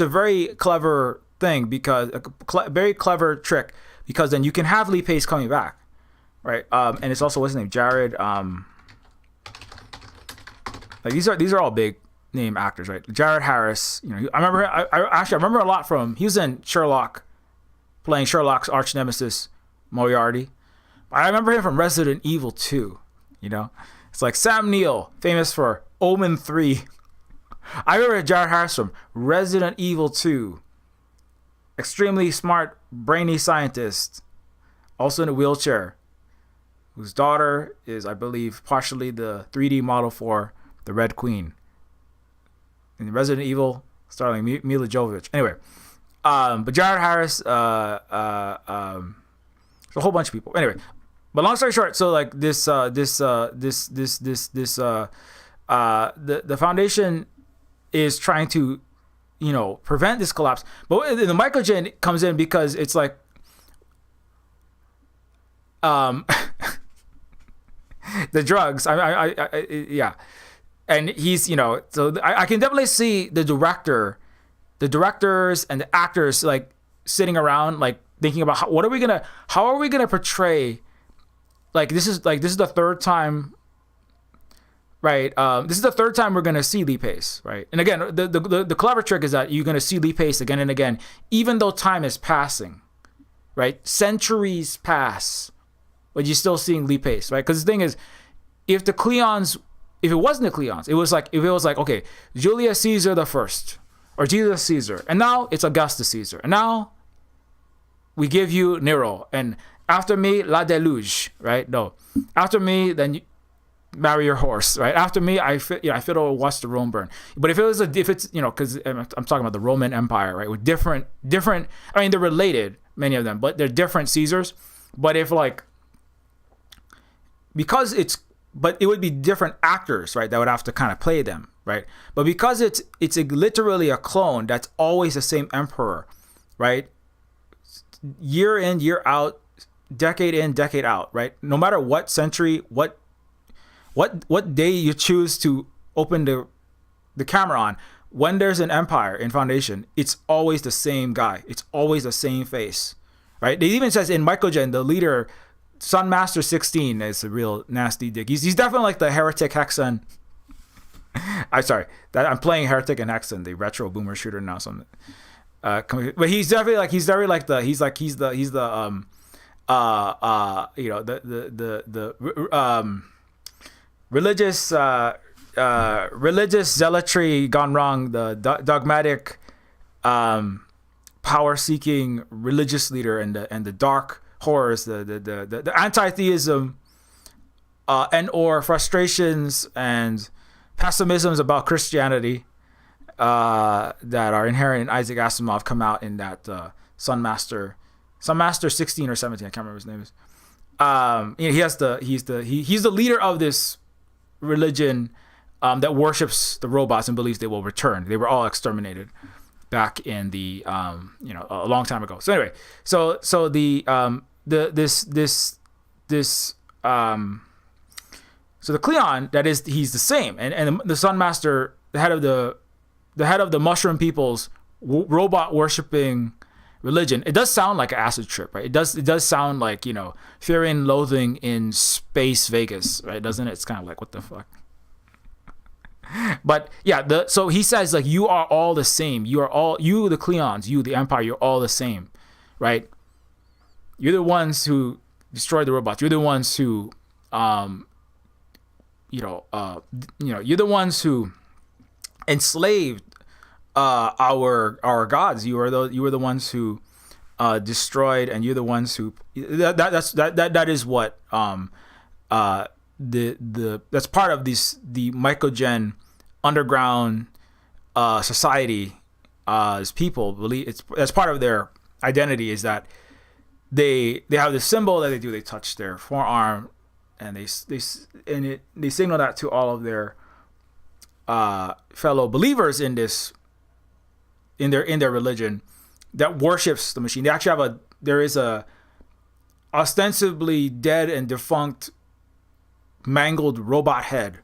a very clever thing, because very clever trick, because then you can have Lee Pace coming back, right? And it's also, what's his name, Jared. Like these are all big name actors, right? Jared Harris. I remember a lot from, he was in Sherlock, playing Sherlock's arch nemesis Moriarty. I remember him from Resident Evil 2, It's like Sam Neill, famous for Omen 3. I remember Jared Harris from Resident Evil 2. Extremely smart, brainy scientist, also in a wheelchair, whose daughter is, I believe, partially the 3D model for the Red Queen. In Resident Evil, starring Mila Jovovich. Anyway, but Jared Harris, a whole bunch of people. Anyway, but long story short, so like the foundation is trying to, prevent this collapse. But the microgen comes in because it's like, the drugs. Yeah. And he's, so I can definitely see the directors and the actors like sitting around, like thinking about how are we gonna portray, like this is the third time, right? This is the third time we're gonna see Lee Pace, right? And again, the clever trick is that you're gonna see Lee Pace again and again, even though time is passing, right? Centuries pass, but you're still seeing Lee Pace, right? Because the thing is, if it wasn't the Cleons, it was like, okay, Julius Caesar the first, or Julius Caesar, and now it's Augustus Caesar, and now we give you Nero, and after me, La Deluge, right? No, after me, then you marry your horse, right? After me, I fiddle watch the Rome burn. But if it's because I'm talking about the Roman Empire, right? With different. I mean, they're related, many of them, but they're different Caesars. But if but it would be different actors, right? That would have to kind of play them, right? But because it's literally a clone that's always the same emperor, right? Year in, year out, decade in, decade out, right? No matter what century, what day you choose to open the camera on, when there's an empire in Foundation, it's always the same guy. It's always the same face, right? It even says in Mycogen, the leader, Sunmaster 16, is a real nasty dick. He's definitely like the Heretic Hexen. I'm playing Heretic and Hexen, the retro boomer shooter now. So but he's definitely like the religious zealotry gone wrong, the dogmatic power seeking religious leader, and the dark horrors, the anti-theism and or frustrations and pessimisms about Christianity that are inherent in Isaac Asimov come out in that Sunmaster 16 or 17. I can't remember his name is. He's the leader of this religion that worships the robots and believes they will return. They were all exterminated back in the a long time ago. So anyway, so the Cleon, that is, he's the same, and the Sunmaster, the head of the mushroom people's robot worshipping religion. It does sound like an acid trip, right? It does sound like, fear and loathing in space Vegas, right? Doesn't it? It's kind of like, what the fuck? But yeah, so he says, like, you are all the same. You the Cleons, you the Empire, you're all the same, right? You're the ones who destroyed the robots. You're the ones who, you're the ones who enslaved our gods. You were the ones who destroyed, and you're the ones who that is what that's part of the Mycogen underground society. As people believe, that's part of their identity, is that they have this symbol that they do. They touch their forearm, and they signal that to all of their fellow believers in their religion that worships the machine. They actually there is a ostensibly dead and defunct mangled robot head,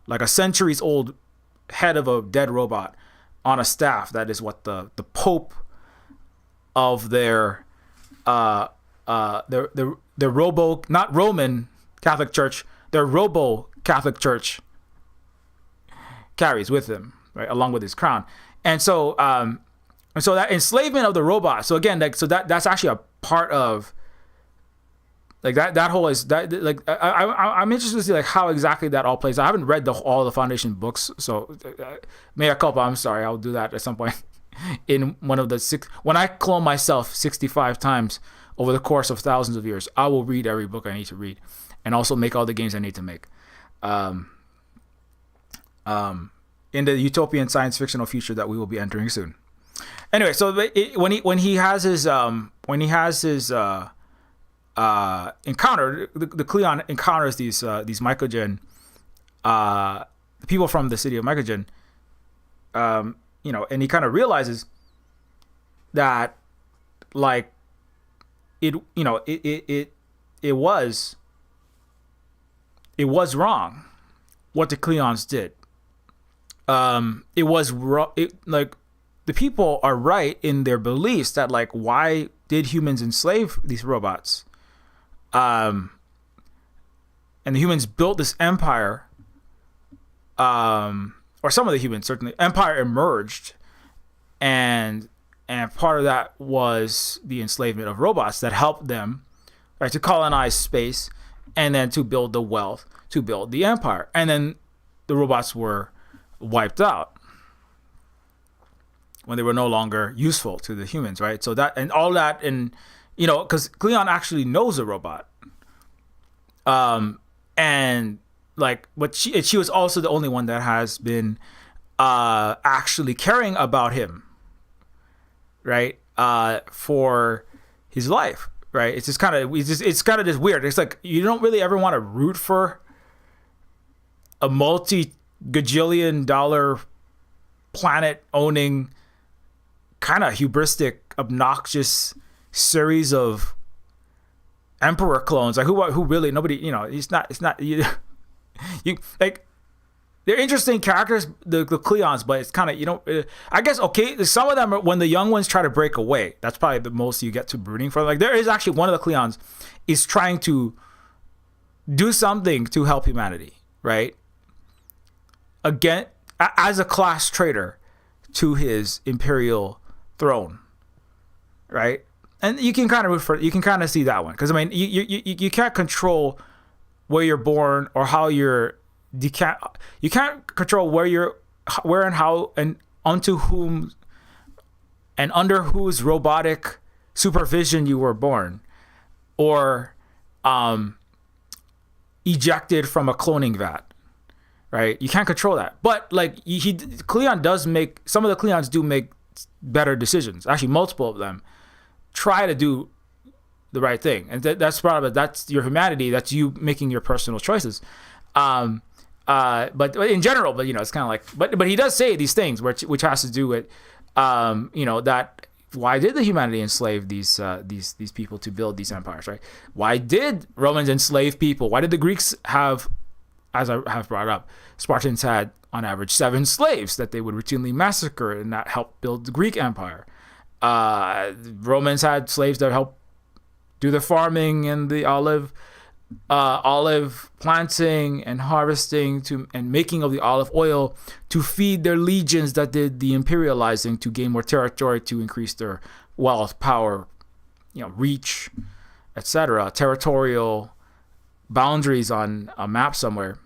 like a centuries old head of a dead robot on a staff. That is what the Pope of their robo, not Roman Catholic Church, their robo Catholic Church carries with him, right, along with his crown. And so that enslavement of the robot. So again, that's actually a part of, like, that whole is that, like, I'm interested to see, like, how exactly that all plays. I haven't read all the Foundation books, so mea culpa. I'm sorry. I'll do that at some point in one of when I clone myself 65 times over the course of thousands of years. I will read every book I need to read, and also make all the games I need to make. In the utopian science fictional future that we will be entering soon. Anyway, so when he has his encounter, the Cleon encounters these Mycogen, the people from the city of Mycogen, and he kind of realizes that, like, it was wrong what the Cleons did. It was wrong. Like, the people are right in their beliefs that, like, why did humans enslave these robots? And the humans built this empire, or some of the humans, certainly. Empire emerged, and And part of that was the enslavement of robots that helped them, right, to colonize space and then to build the wealth, to build the empire. And then the robots were wiped out when they were no longer useful to the humans, right? So that, and all that, and, you know, because Cleon actually knows a robot. And like, but she was also the only one that has been actually caring about him, right? For his life, right? It's just kind of, it's kind of just weird. It's like, you don't really ever want to root for a multi-gajillion dollar planet owning kind of hubristic, obnoxious series of emperor clones. Like who really, nobody, you know, it's not you like, they're interesting characters, the Cleons, but it's kind of, you know, I guess, okay, some of them are, when the young ones try to break away, that's probably the most you get to rooting for. Like, there is actually one of the Cleons is trying to do something to help humanity, right? Again, as a class traitor to his imperial throne, right? And you can kind of you can kind of see that one, because I mean, you can't control where you're born or how you can't control where and how and unto whom and under whose robotic supervision you were born, or ejected from a cloning vat, right? You can't control that. But like Cleon does make, some of the Cleons do make better decisions. Actually, multiple of them try to do the right thing, and that's part of it. That's your humanity. That's you making your personal choices. But in general, but you know, it's kind of like, but he does say these things, which has to do with, you know, that why did the humanity enslave these people to build these empires, right? Why did Romans enslave people? Why did the Greeks have, as I have brought up, Spartans had on average 7 slaves that they would routinely massacre, and that helped build the Greek Empire. Romans had slaves that helped do the farming and the olive planting and harvesting and making of the olive oil to feed their legions that did the imperializing to gain more territory, to increase their wealth, power, you know, reach, etc., territorial boundaries on a map somewhere.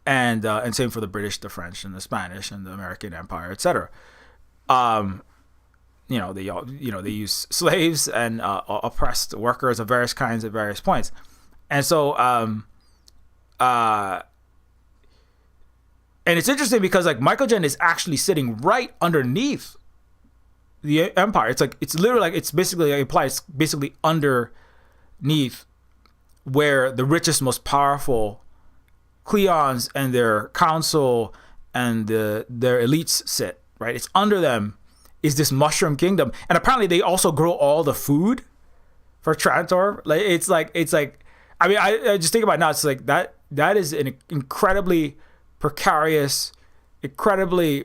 And same for the British, the French, and the Spanish, and the American Empire, etc. You know, they use slaves and oppressed workers of various kinds at various points. And so, and it's interesting because like Michael Jen is actually sitting right underneath the empire. It's like, it's literally like, it's basically, like, implies basically underneath where the richest, most powerful Cleons and their council and their elites sit, right? It's under them is this mushroom kingdom. And apparently they also grow all the food for Trantor. Like, it's like, I mean, I just think about it now. It's like that is an incredibly precarious, incredibly,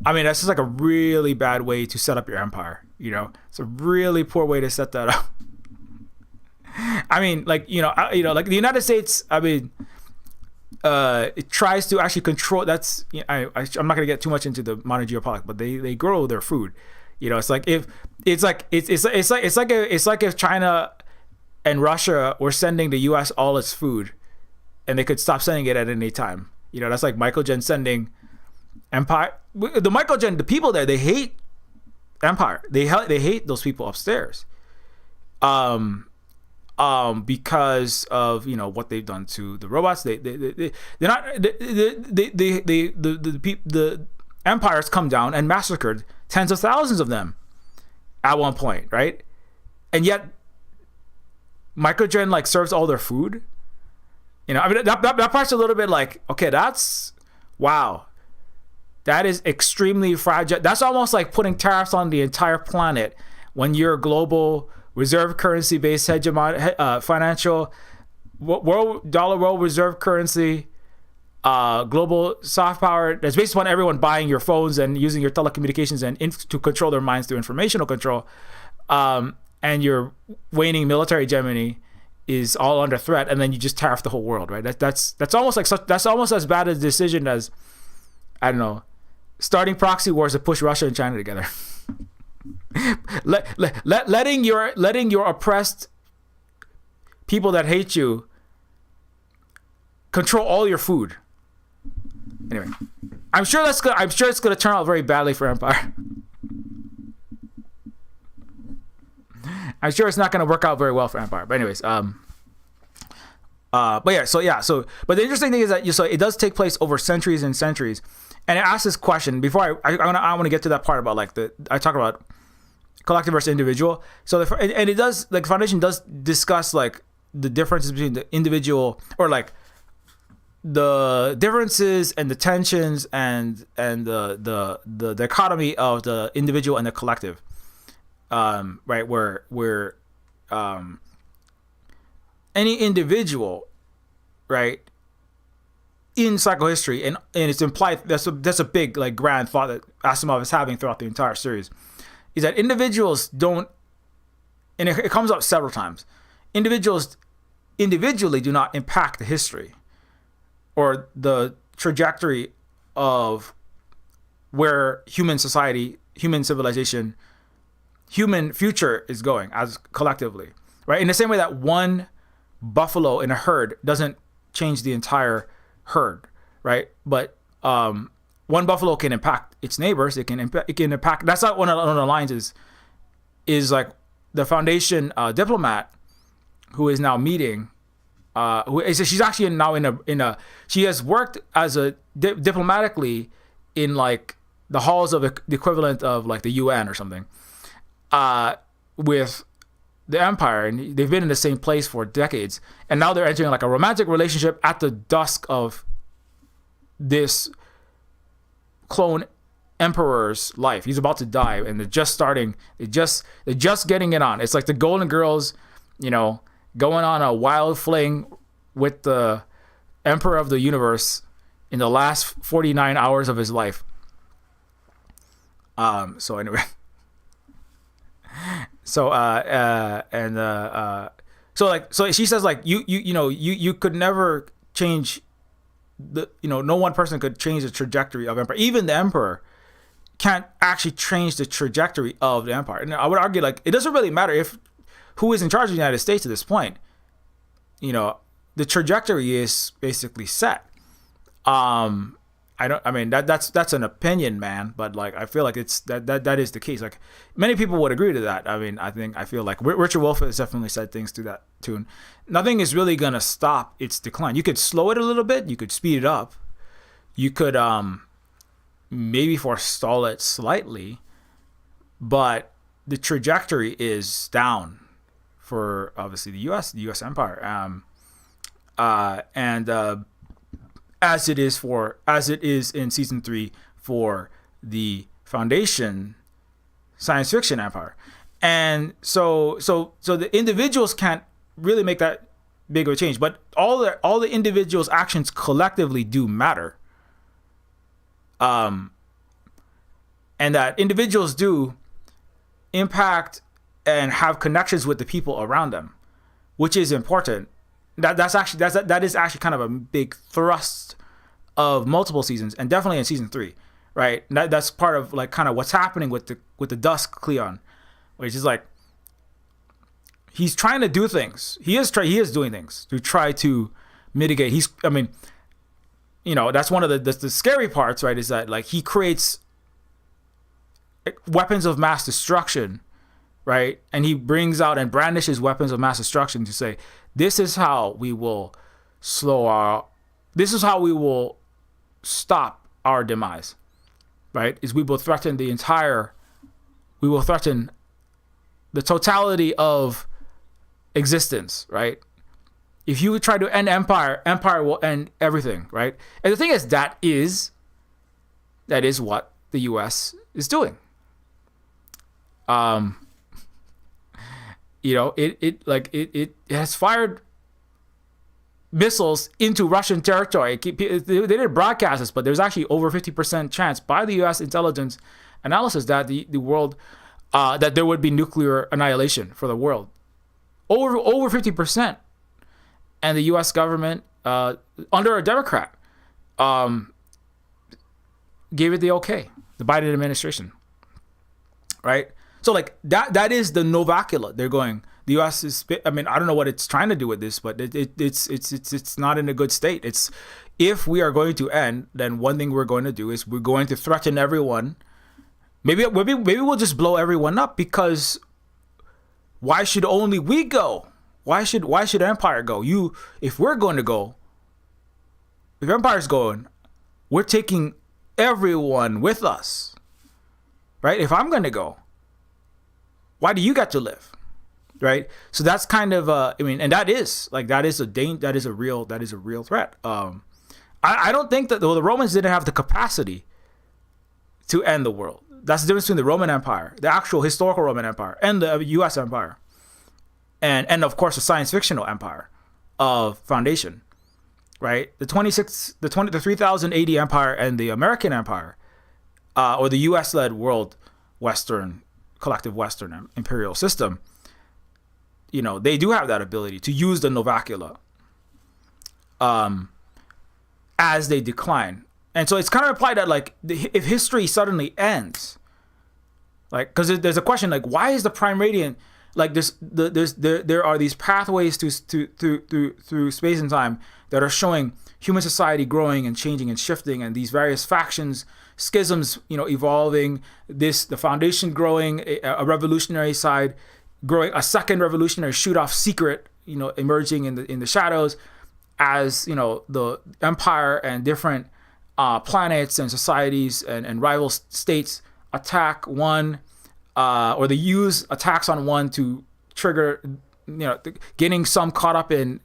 I mean, that's just like a really bad way to set up your empire. You know, it's a really poor way to set that up. I mean, like, like the United States, I mean, it tries to actually control. That's, you know, I'm not gonna get too much into the modern geopolitics, but they grow their food. You know, it's like if it's like if China and Russia were sending the U.S. all its food, and they could stop sending it at any time. You know, that's like Michael Jen sending Empire. The Michael Jen, the people there, they hate Empire. They hate those people upstairs, because of, you know, what they've done to the robots. The empires come down and massacred tens of thousands of them at one point, right? And yet Michael Jen like serves all their food. You know, I mean, that part's a little bit like, okay, that's, wow, that is extremely fragile. That's almost like putting tariffs on the entire planet when you're a global reserve currency based hegemon, financial world reserve currency, global soft power that's based upon everyone buying your phones and using your telecommunications and to control their minds through informational control. And your waning military hegemony is all under threat, and then you just tariff the whole world, right? That's almost like that's almost as bad a decision as, I don't know, starting proxy wars to push Russia and China together. letting your oppressed people that hate you control all your food. Anyway, I'm sure it's gonna turn out very badly for Empire. I'm sure it's not gonna work out very well for Empire. But anyways, but but the interesting thing is that it does take place over centuries and centuries, and it asks this question before I want to get to that part about like I talk about collective versus individual. So and it does, like, the Foundation does discuss like the differences between the individual, or like the differences and the tensions and the dichotomy of the individual and the collective, right, where any individual, right, in psychohistory, and it's implied, that's a big, like, grand thought that Asimov is having throughout the entire series, is that individuals don't, and it comes up several times, individuals individually do not impact the history or the trajectory of where human society, human civilization, human future is going as collectively, right? In the same way that one buffalo in a herd doesn't change the entire herd, right? But one buffalo can impact its neighbors. It can impact. That's not one of the lines. Is like the Foundation diplomat who is now meeting. She's actually now in a. She has worked as a diplomatically in like the halls of the equivalent of like the UN or something, with the Empire, and they've been in the same place for decades, and now they're entering like a romantic relationship at the dusk of this clone emperor's life. He's about to die, and they're just starting. They're just getting it on. It's like the Golden Girls, going on a wild fling with the Emperor of the Universe in the last 49 hours of his life. So anyway. So she says, like, you could never change no one person could change the trajectory of Empire. Even the Emperor can't actually change the trajectory of the Empire. And I would argue, like, it doesn't really matter who is in charge of the United States at this point. The trajectory is basically set. That's an opinion, man, but like I feel like it's that is the case. Like many people would agree to that. I feel like Richard Wolff has definitely said things to that tune. Nothing is really gonna stop its decline. You could slow it a little bit, you could speed it up, you could maybe forestall it slightly, but the trajectory is down for obviously the U.S. Empire, as it is in season 3 for the Foundation science fiction empire. And so the individuals can't really make that big of a change, but all the individuals' actions collectively do matter. And that individuals do impact and have connections with the people around them, which is important. That is actually kind of a big thrust of multiple seasons, and definitely in season 3, right? That's part of like kind of what's happening with the Dusk Cleon, which is like he's trying to do things. He is doing things to try to mitigate. That's one of the scary parts, right? Is that like he creates weapons of mass destruction, right? And he brings out and brandishes weapons of mass destruction to say, this is how we will stop our demise, right? Is we will threaten the totality of existence, right? If you try to end Empire will end everything, right? And the thing is, that is what the U.S. is doing. It has fired missiles into Russian territory. They didn't broadcast this, but there's actually over 50% chance by the U.S. intelligence analysis that the world, that there would be nuclear annihilation for the world. Over 50%. And the U.S. government, under a Democrat, gave it the okay. The Biden administration, right? So like that is the Novacula. They're going. The U.S. is. I mean, I don't know what it's trying to do with this, but it's not in a good state. It's if we are going to end, then one thing we're going to do is we're going to threaten everyone. Maybe we'll just blow everyone up, because why should only we go? Why should Empire go? If we're going to go, if Empire's going, we're taking everyone with us, right? If I'm going to go, why do you get to live, right? So that's kind of and that is a real threat. I don't think that the Romans didn't have the capacity to end the world. That's the difference between the Roman Empire, the actual historical Roman Empire, and the U.S. Empire, and of course the science fictional empire of Foundation, right? The 3000 AD Empire and the American Empire, or the U.S.-led world collective Western imperial system. They do have that ability to use the Novacula as they decline. And so it's kind of implied that, like, if history suddenly ends, like, because there's a question, like, why is the prime radiant, like, there are these pathways through space and time that are showing human society growing and changing and shifting, and these various factions, schisms, evolving, the Foundation growing, a revolutionary side growing, a second revolutionary shoot-off secret, emerging in the shadows, as the Empire and different planets and societies and rival states attack one, or they use attacks on one to trigger, getting some caught up in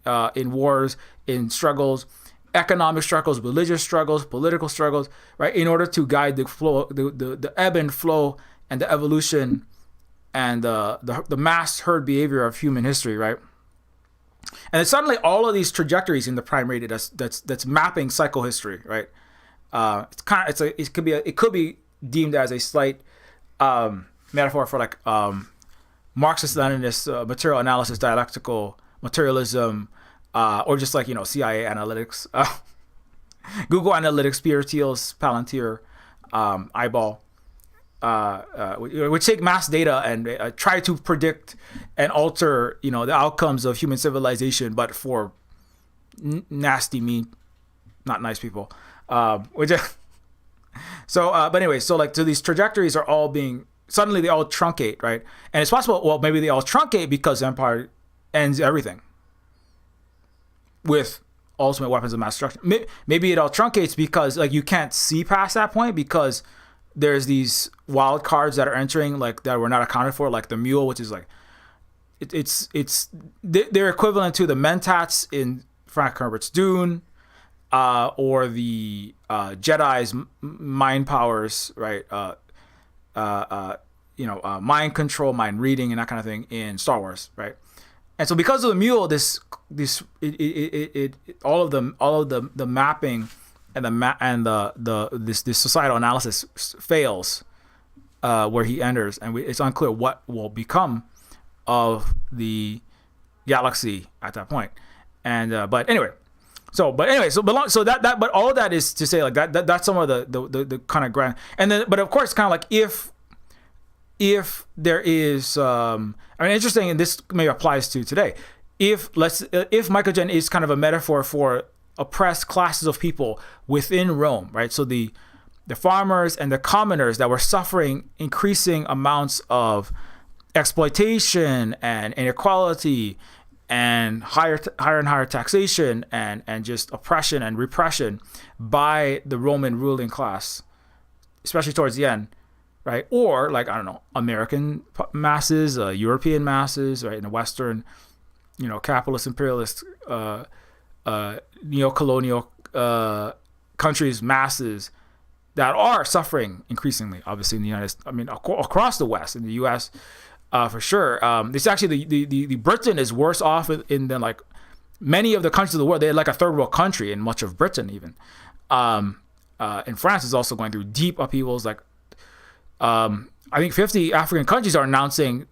wars, in struggles, economic struggles, religious struggles, political struggles, right? In order to guide the flow, the ebb and flow, and the evolution, and the mass herd behavior of human history, right? And then suddenly all of these trajectories in the prime radiant that's mapping psychohistory, right? It could be deemed as a slight metaphor for like Marxist-Leninist material analysis, dialectical materialism, or just like CIA analytics, Google Analytics, Peter Thiel's Palantir, eyeball, which take mass data and try to predict and alter the outcomes of human civilization, but for nasty, mean, not nice people. But anyway, so these trajectories are all suddenly they all truncate, right? And it's possible, well, maybe they all truncate because Empire ends everything with ultimate weapons of mass destruction. Maybe it all truncates because you can't see past that point, because there's these wild cards that are entering, that were not accounted for, like the mule, which is they're equivalent to the mentats in Frank Herbert's Dune, or the Jedi's mind powers, right? Mind control, mind reading, and that kind of thing in Star Wars, right? And so because of the mule, all of the mapping and this societal analysis fails, where he enters, and it's unclear what will become of the galaxy at that point. And but all of that is to say, that's some of the kind of grand, and then, but of course, kind of like if there is interesting, and this maybe applies to today, if Mycogen is kind of a metaphor for oppressed classes of people within Rome, right? So the farmers and the commoners that were suffering increasing amounts of exploitation and inequality and higher and higher taxation and just oppression and repression by the Roman ruling class, especially towards the end, right? Or American masses, European masses, right? In the Western, capitalist, imperialist, neo-colonial countries, masses that are suffering increasingly, obviously in the across the West, in the U.S., for sure. It's actually the Britain is worse off than many of the countries of the world. They're like a third world country in much of Britain, even. And France is also going through deep upheavals. I think 50 African countries are announcing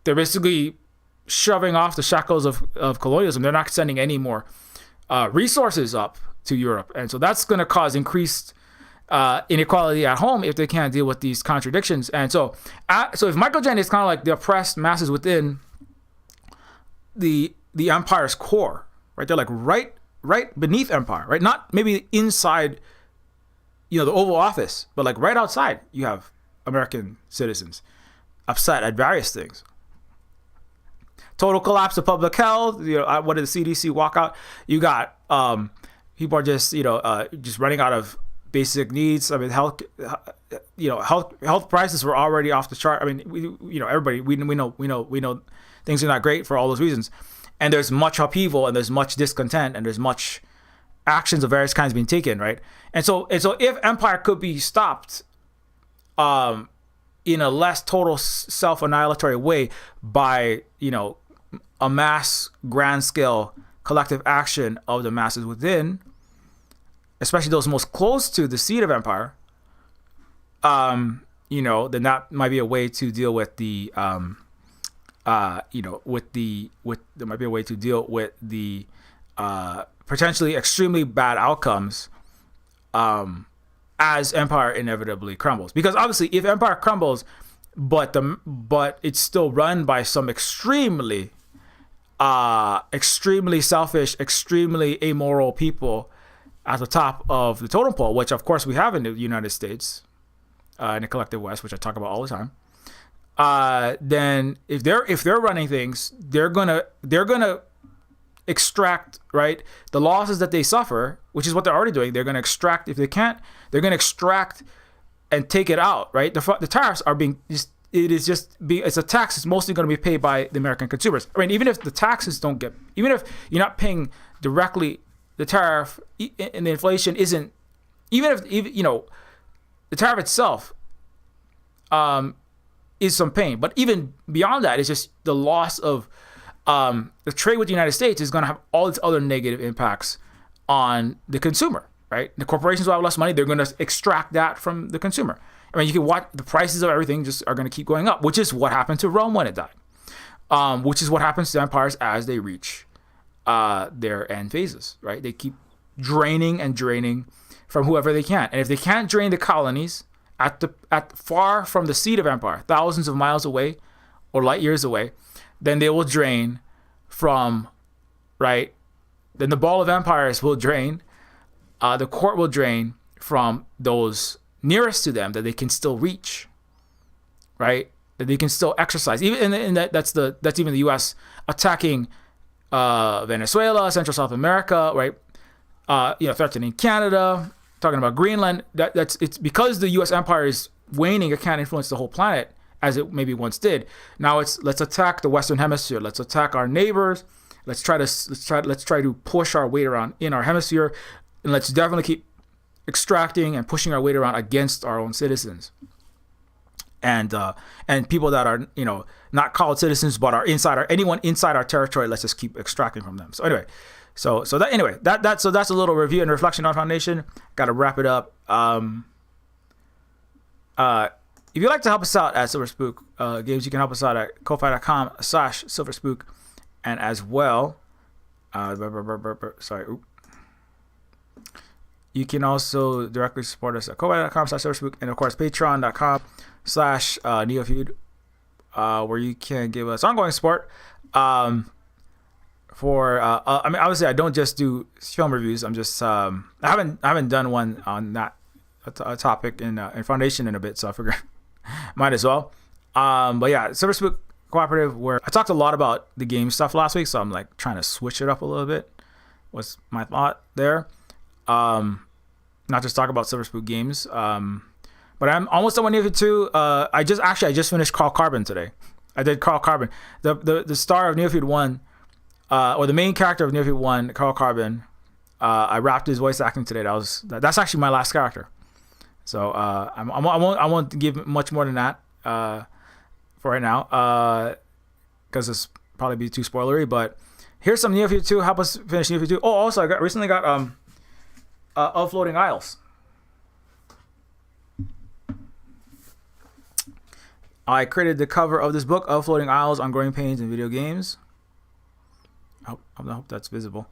they're basically shoving off the shackles of colonialism. They're not sending any more resources up to Europe, and so that's going to cause increased inequality at home if they can't deal with these contradictions. And so if microgen is kind of like the oppressed masses within the empire's core, right? They're like right beneath empire, right? Not maybe inside, the Oval Office, but like right outside, you have American citizens upset at various things. Total collapse of public health. What did the CDC walk out? You got people are just just running out of basic needs. I mean, health prices were already off the chart. I mean, everybody we know things are not great for all those reasons, and there's much upheaval and there's much discontent and there's much actions of various kinds being taken, right? And so if empire could be stopped, in a less total self-annihilatory way by a mass grand scale collective action of the masses within, especially those most close to the seat of empire, then that might be a way to deal with the there might be a way to deal with the potentially extremely bad outcomes as empire inevitably crumbles. Because obviously if empire crumbles but it's still run by some extremely selfish, extremely amoral people at the top of the totem pole, which of course we have in the United States, in the collective West, which I talk about all the time. Then if they're running things, they're gonna extract, right, the losses that they suffer, which is what they're already doing. They're gonna extract, if they can't, they're gonna extract and take it out, right? The tariffs are being it's a tax that's mostly going to be paid by the American consumers. I mean, even if the taxes even if you're not paying directly the tariff and the inflation isn't, even if the tariff itself is some pain, but even beyond that, it's just the loss of the trade with the United States is going to have all its other negative impacts on the consumer, right? The corporations will have less money. They're going to extract that from the consumer. I mean, you can watch the prices of everything just are going to keep going up, which is what happened to Rome when it died, which is what happens to empires as they reach their end phases, right? They keep draining and draining from whoever they can. And if they can't drain the colonies at far from the seat of empire, thousands of miles away or light years away, then they will drain from, right? Then the ball of empires will drain, the court will drain from those nearest to them that they can still reach, right? That they can still exercise. Even in that's even the U.S. attacking Venezuela, Central South America, right? Threatening Canada, talking about Greenland. It's because the U.S. empire is waning. It can't influence the whole planet as it maybe once did. Now let's attack the Western Hemisphere. Let's attack our neighbors. Let's try to push our weight around in our hemisphere, and let's definitely keep extracting and pushing our weight around against our own citizens and people that are not called citizens but are anyone inside our territory. Let's just keep extracting from them. So anyway, that's a little review and reflection on Foundation. Got to wrap it up. If you'd like to help us out at Silver Spook Games, you can help us out at ko-fi.com/silverspook, and as well you can also directly support us at ko-fi.com/silverspook, and of course patreon.com/Neofeud, where you can give us ongoing support. I mean, obviously I don't just do film reviews. I'm just I haven't done one on that a topic in Foundation in a bit, so I figured might as well. But yeah, Silver Spook Cooperative, where I talked a lot about the game stuff last week, so I'm like trying to switch it up a little bit. Was my thought there. Not just talk about Silver Spook games. But I'm almost done with Neofeud 2. I just finished Carl Carbon today. I did Carl Carbon. The star of Neofeud 1, or the main character of Neofeud 1, Carl Carbon. I wrapped his voice acting today. That's actually my last character. So I won't give much more than that for right now, because it's probably be too spoilery. But here's some Neofeud 2. Help us finish Neofeud 2. Oh, also I recently got of Floating Isles. I created the cover of this book, Of Floating Isles on Growing Pains in Video Games. I hope that's visible.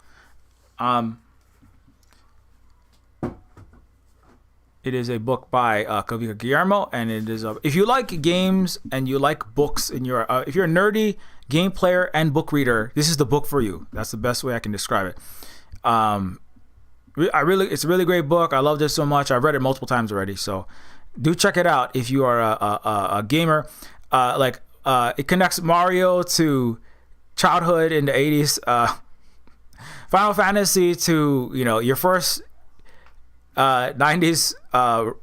It is a book by Kavika Guillermo, and it is if you like games and you like books, and if you're a nerdy game player and book reader, this is the book for you. That's the best way I can describe it. It's a really great book. I loved it so much. I've read it multiple times already, so do check it out if you are a gamer. It connects Mario to childhood in the 80s, Final Fantasy to your first 90s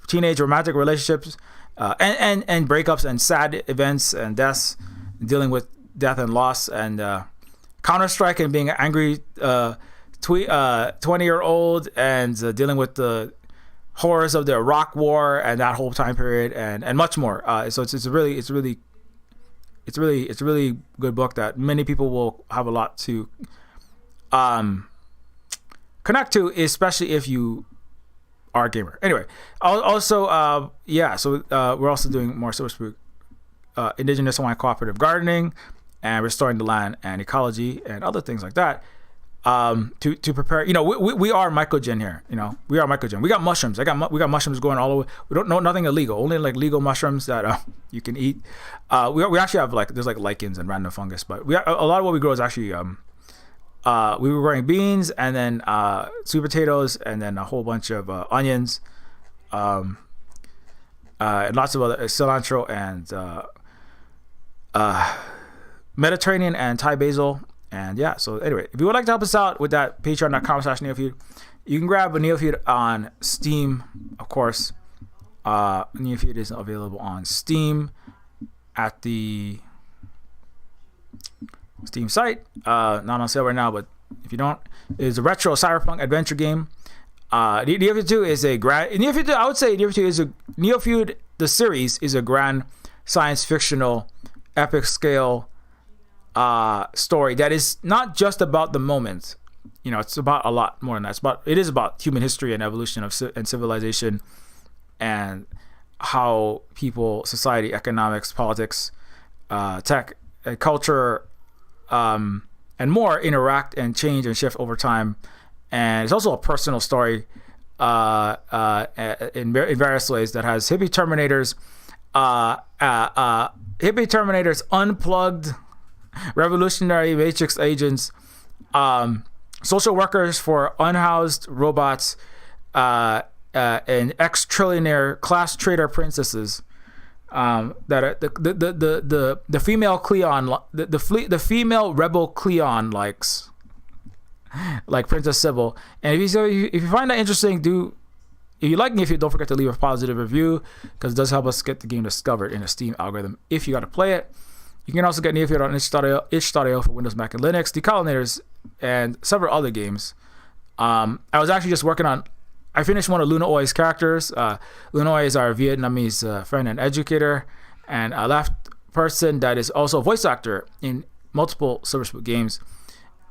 teenage romantic relationships, and breakups and sad events and deaths, dealing with death and loss, and Counter-Strike and being an angry 20-year-old, and dealing with the horrors of the Iraq War and that whole time period, and much more. So it's a really good book that many people will have a lot to connect to, especially if you are a gamer. Anyway, also we're also doing more Silver Indigenous Hawaiian cooperative gardening and restoring the land and ecology and other things like that. To prepare, we are mycogen here. We are mycogen. We got mushrooms. We got mushrooms going all over. We don't know nothing illegal. Only like legal mushrooms that you can eat. We actually have there's lichens and random fungus, but a lot of what we grow is actually we were growing beans, and then sweet potatoes, and then a whole bunch of onions, and lots of other cilantro and Mediterranean and Thai basil. And yeah, so anyway, if you would like to help us out with that, patreon.com/Neofeud, you can grab a Neofeud on Steam, of course. Neofeud is available on Steam at the Steam site. Not on sale right now, but if you don't, it's a retro cyberpunk adventure game. Neofeud 2 is a grand. Neofeud 2, I would say Neofeud 2 is Neofeud, the series, is a grand science fictional, epic scale story that is not just about the moment. It's about a lot more than that. It is about human history and evolution and civilization, and how people, society, economics, politics, tech, culture, and more interact and change and shift over time. And it's also a personal story in various ways that has hippie terminators, unplugged revolutionary matrix agents, social workers for unhoused robots, and ex-trillionaire class trader princesses, that are the female Cleon, the female rebel Cleon likes, like Princess Sybil. And if you find that interesting, if you like Neofeud, don't forget to leave a positive review, because it does help us get the game discovered in a Steam algorithm if you got to play it. You can also get Neofeud on itch.io for Windows, Mac, and Linux, Decolonators, and several other games. I was actually just working on. I finished one of Luna Oi's characters. Luna Oi is our Vietnamese friend and educator, and a left person that is also a voice actor in multiple Silver Spook games.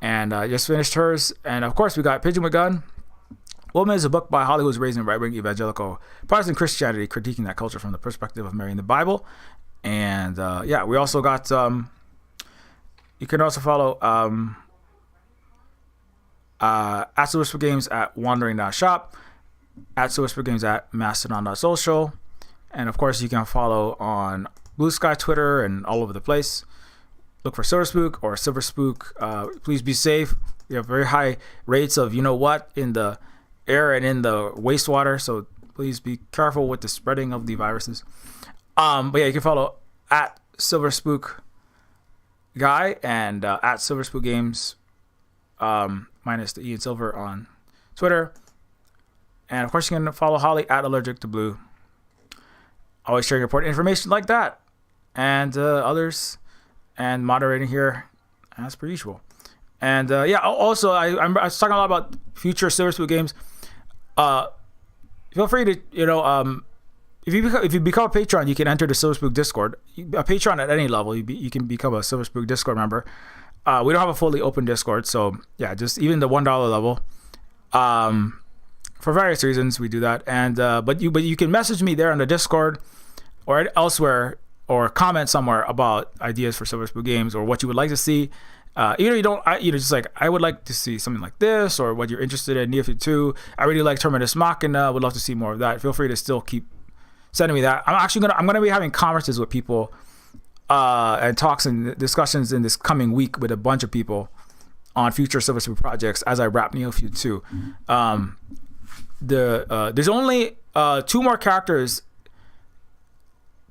And I just finished hers. And of course, we got Pigeon with Gun. Woman is a book by Holly, who's raised in right-wing evangelical Protestant Christianity, critiquing that culture from the perspective of Mary in the Bible. And we also got. You can also follow at Silver Spook Games at wandering.shop, at Silver Spook Games at mastodon.social, and of course you can follow on Blue Sky, Twitter, and all over the place. Look for Silver Spook or Silver Spook. Please be safe. We have very high rates of in the air and in the wastewater, so please be careful with the spreading of the viruses. But yeah, you can follow at Silver Spook Guy and at Silver Spook Games, minus the E and Silver, on Twitter. And of course, you can follow Holly at Allergic to Blue. Always sharing important information like that, and others, and moderating here as per usual. And also I was talking a lot about future Silver Spook games. Feel free to if you become a patron, you can enter the Silver Spook Discord. A patron at any level, you can become a Silver Spook Discord member. We don't have a fully open Discord, so yeah, just even the $1 level. For various reasons, we do that. And but you can message me there on the Discord or elsewhere, or comment somewhere about ideas for Silver Spook games or what you would like to see. You don't, just like, I would like to see something like this, or what you're interested in, Neofeud 2. I really like Terminus Machina. Would love to see more of that. Feel free to still keep sending me that. I'm gonna be having conferences with people, and talks and discussions in this coming week with a bunch of people on future Silver Super projects as I wrap Neofeud 2. There's only 2 more characters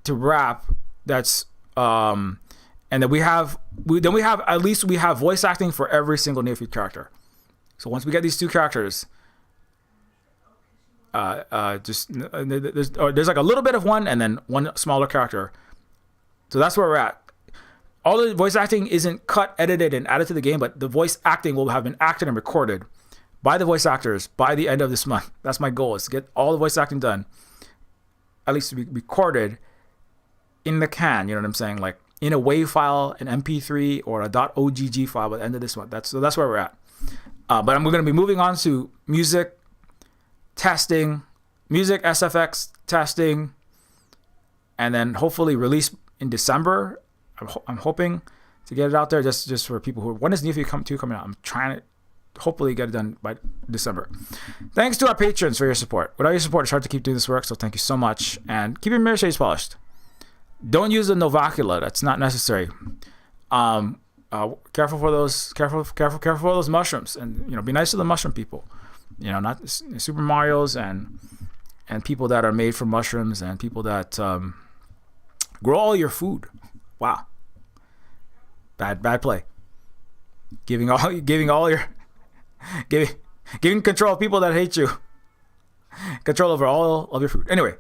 to wrap. That's and then we have at least we have voice acting for every single Neofeud character. So once we get these 2 characters, there's like a little bit of one and then one smaller character. So that's where we're at. All the voice acting isn't cut, edited, and added to the game, but the voice acting will have been acted and recorded by the voice actors by the end of this month. That's my goal, is to get all the voice acting done, at least to be recorded in the can, you know what I'm saying? Like in a WAV file, an MP3, or a .ogg file by the end of this month. That's where we're at. But we're going to be moving on to music testing, music SFX testing, and then hopefully release in December. I'm hoping to get it out there just for people who, when is Neofeud 2 coming out? I'm trying to hopefully get it done by December. Thanks to our patrons for your support. Without your support, it's hard to keep doing this work, so thank you so much. And keep your mirror shades polished. Don't use the Novacula. That's not necessary. Careful for those mushrooms, and be nice to the mushroom people. Not Super Marios and people that are made from mushrooms, and people that grow all your food. Wow. Bad play. Giving control of people that hate you. Control over all of your food. Anyway,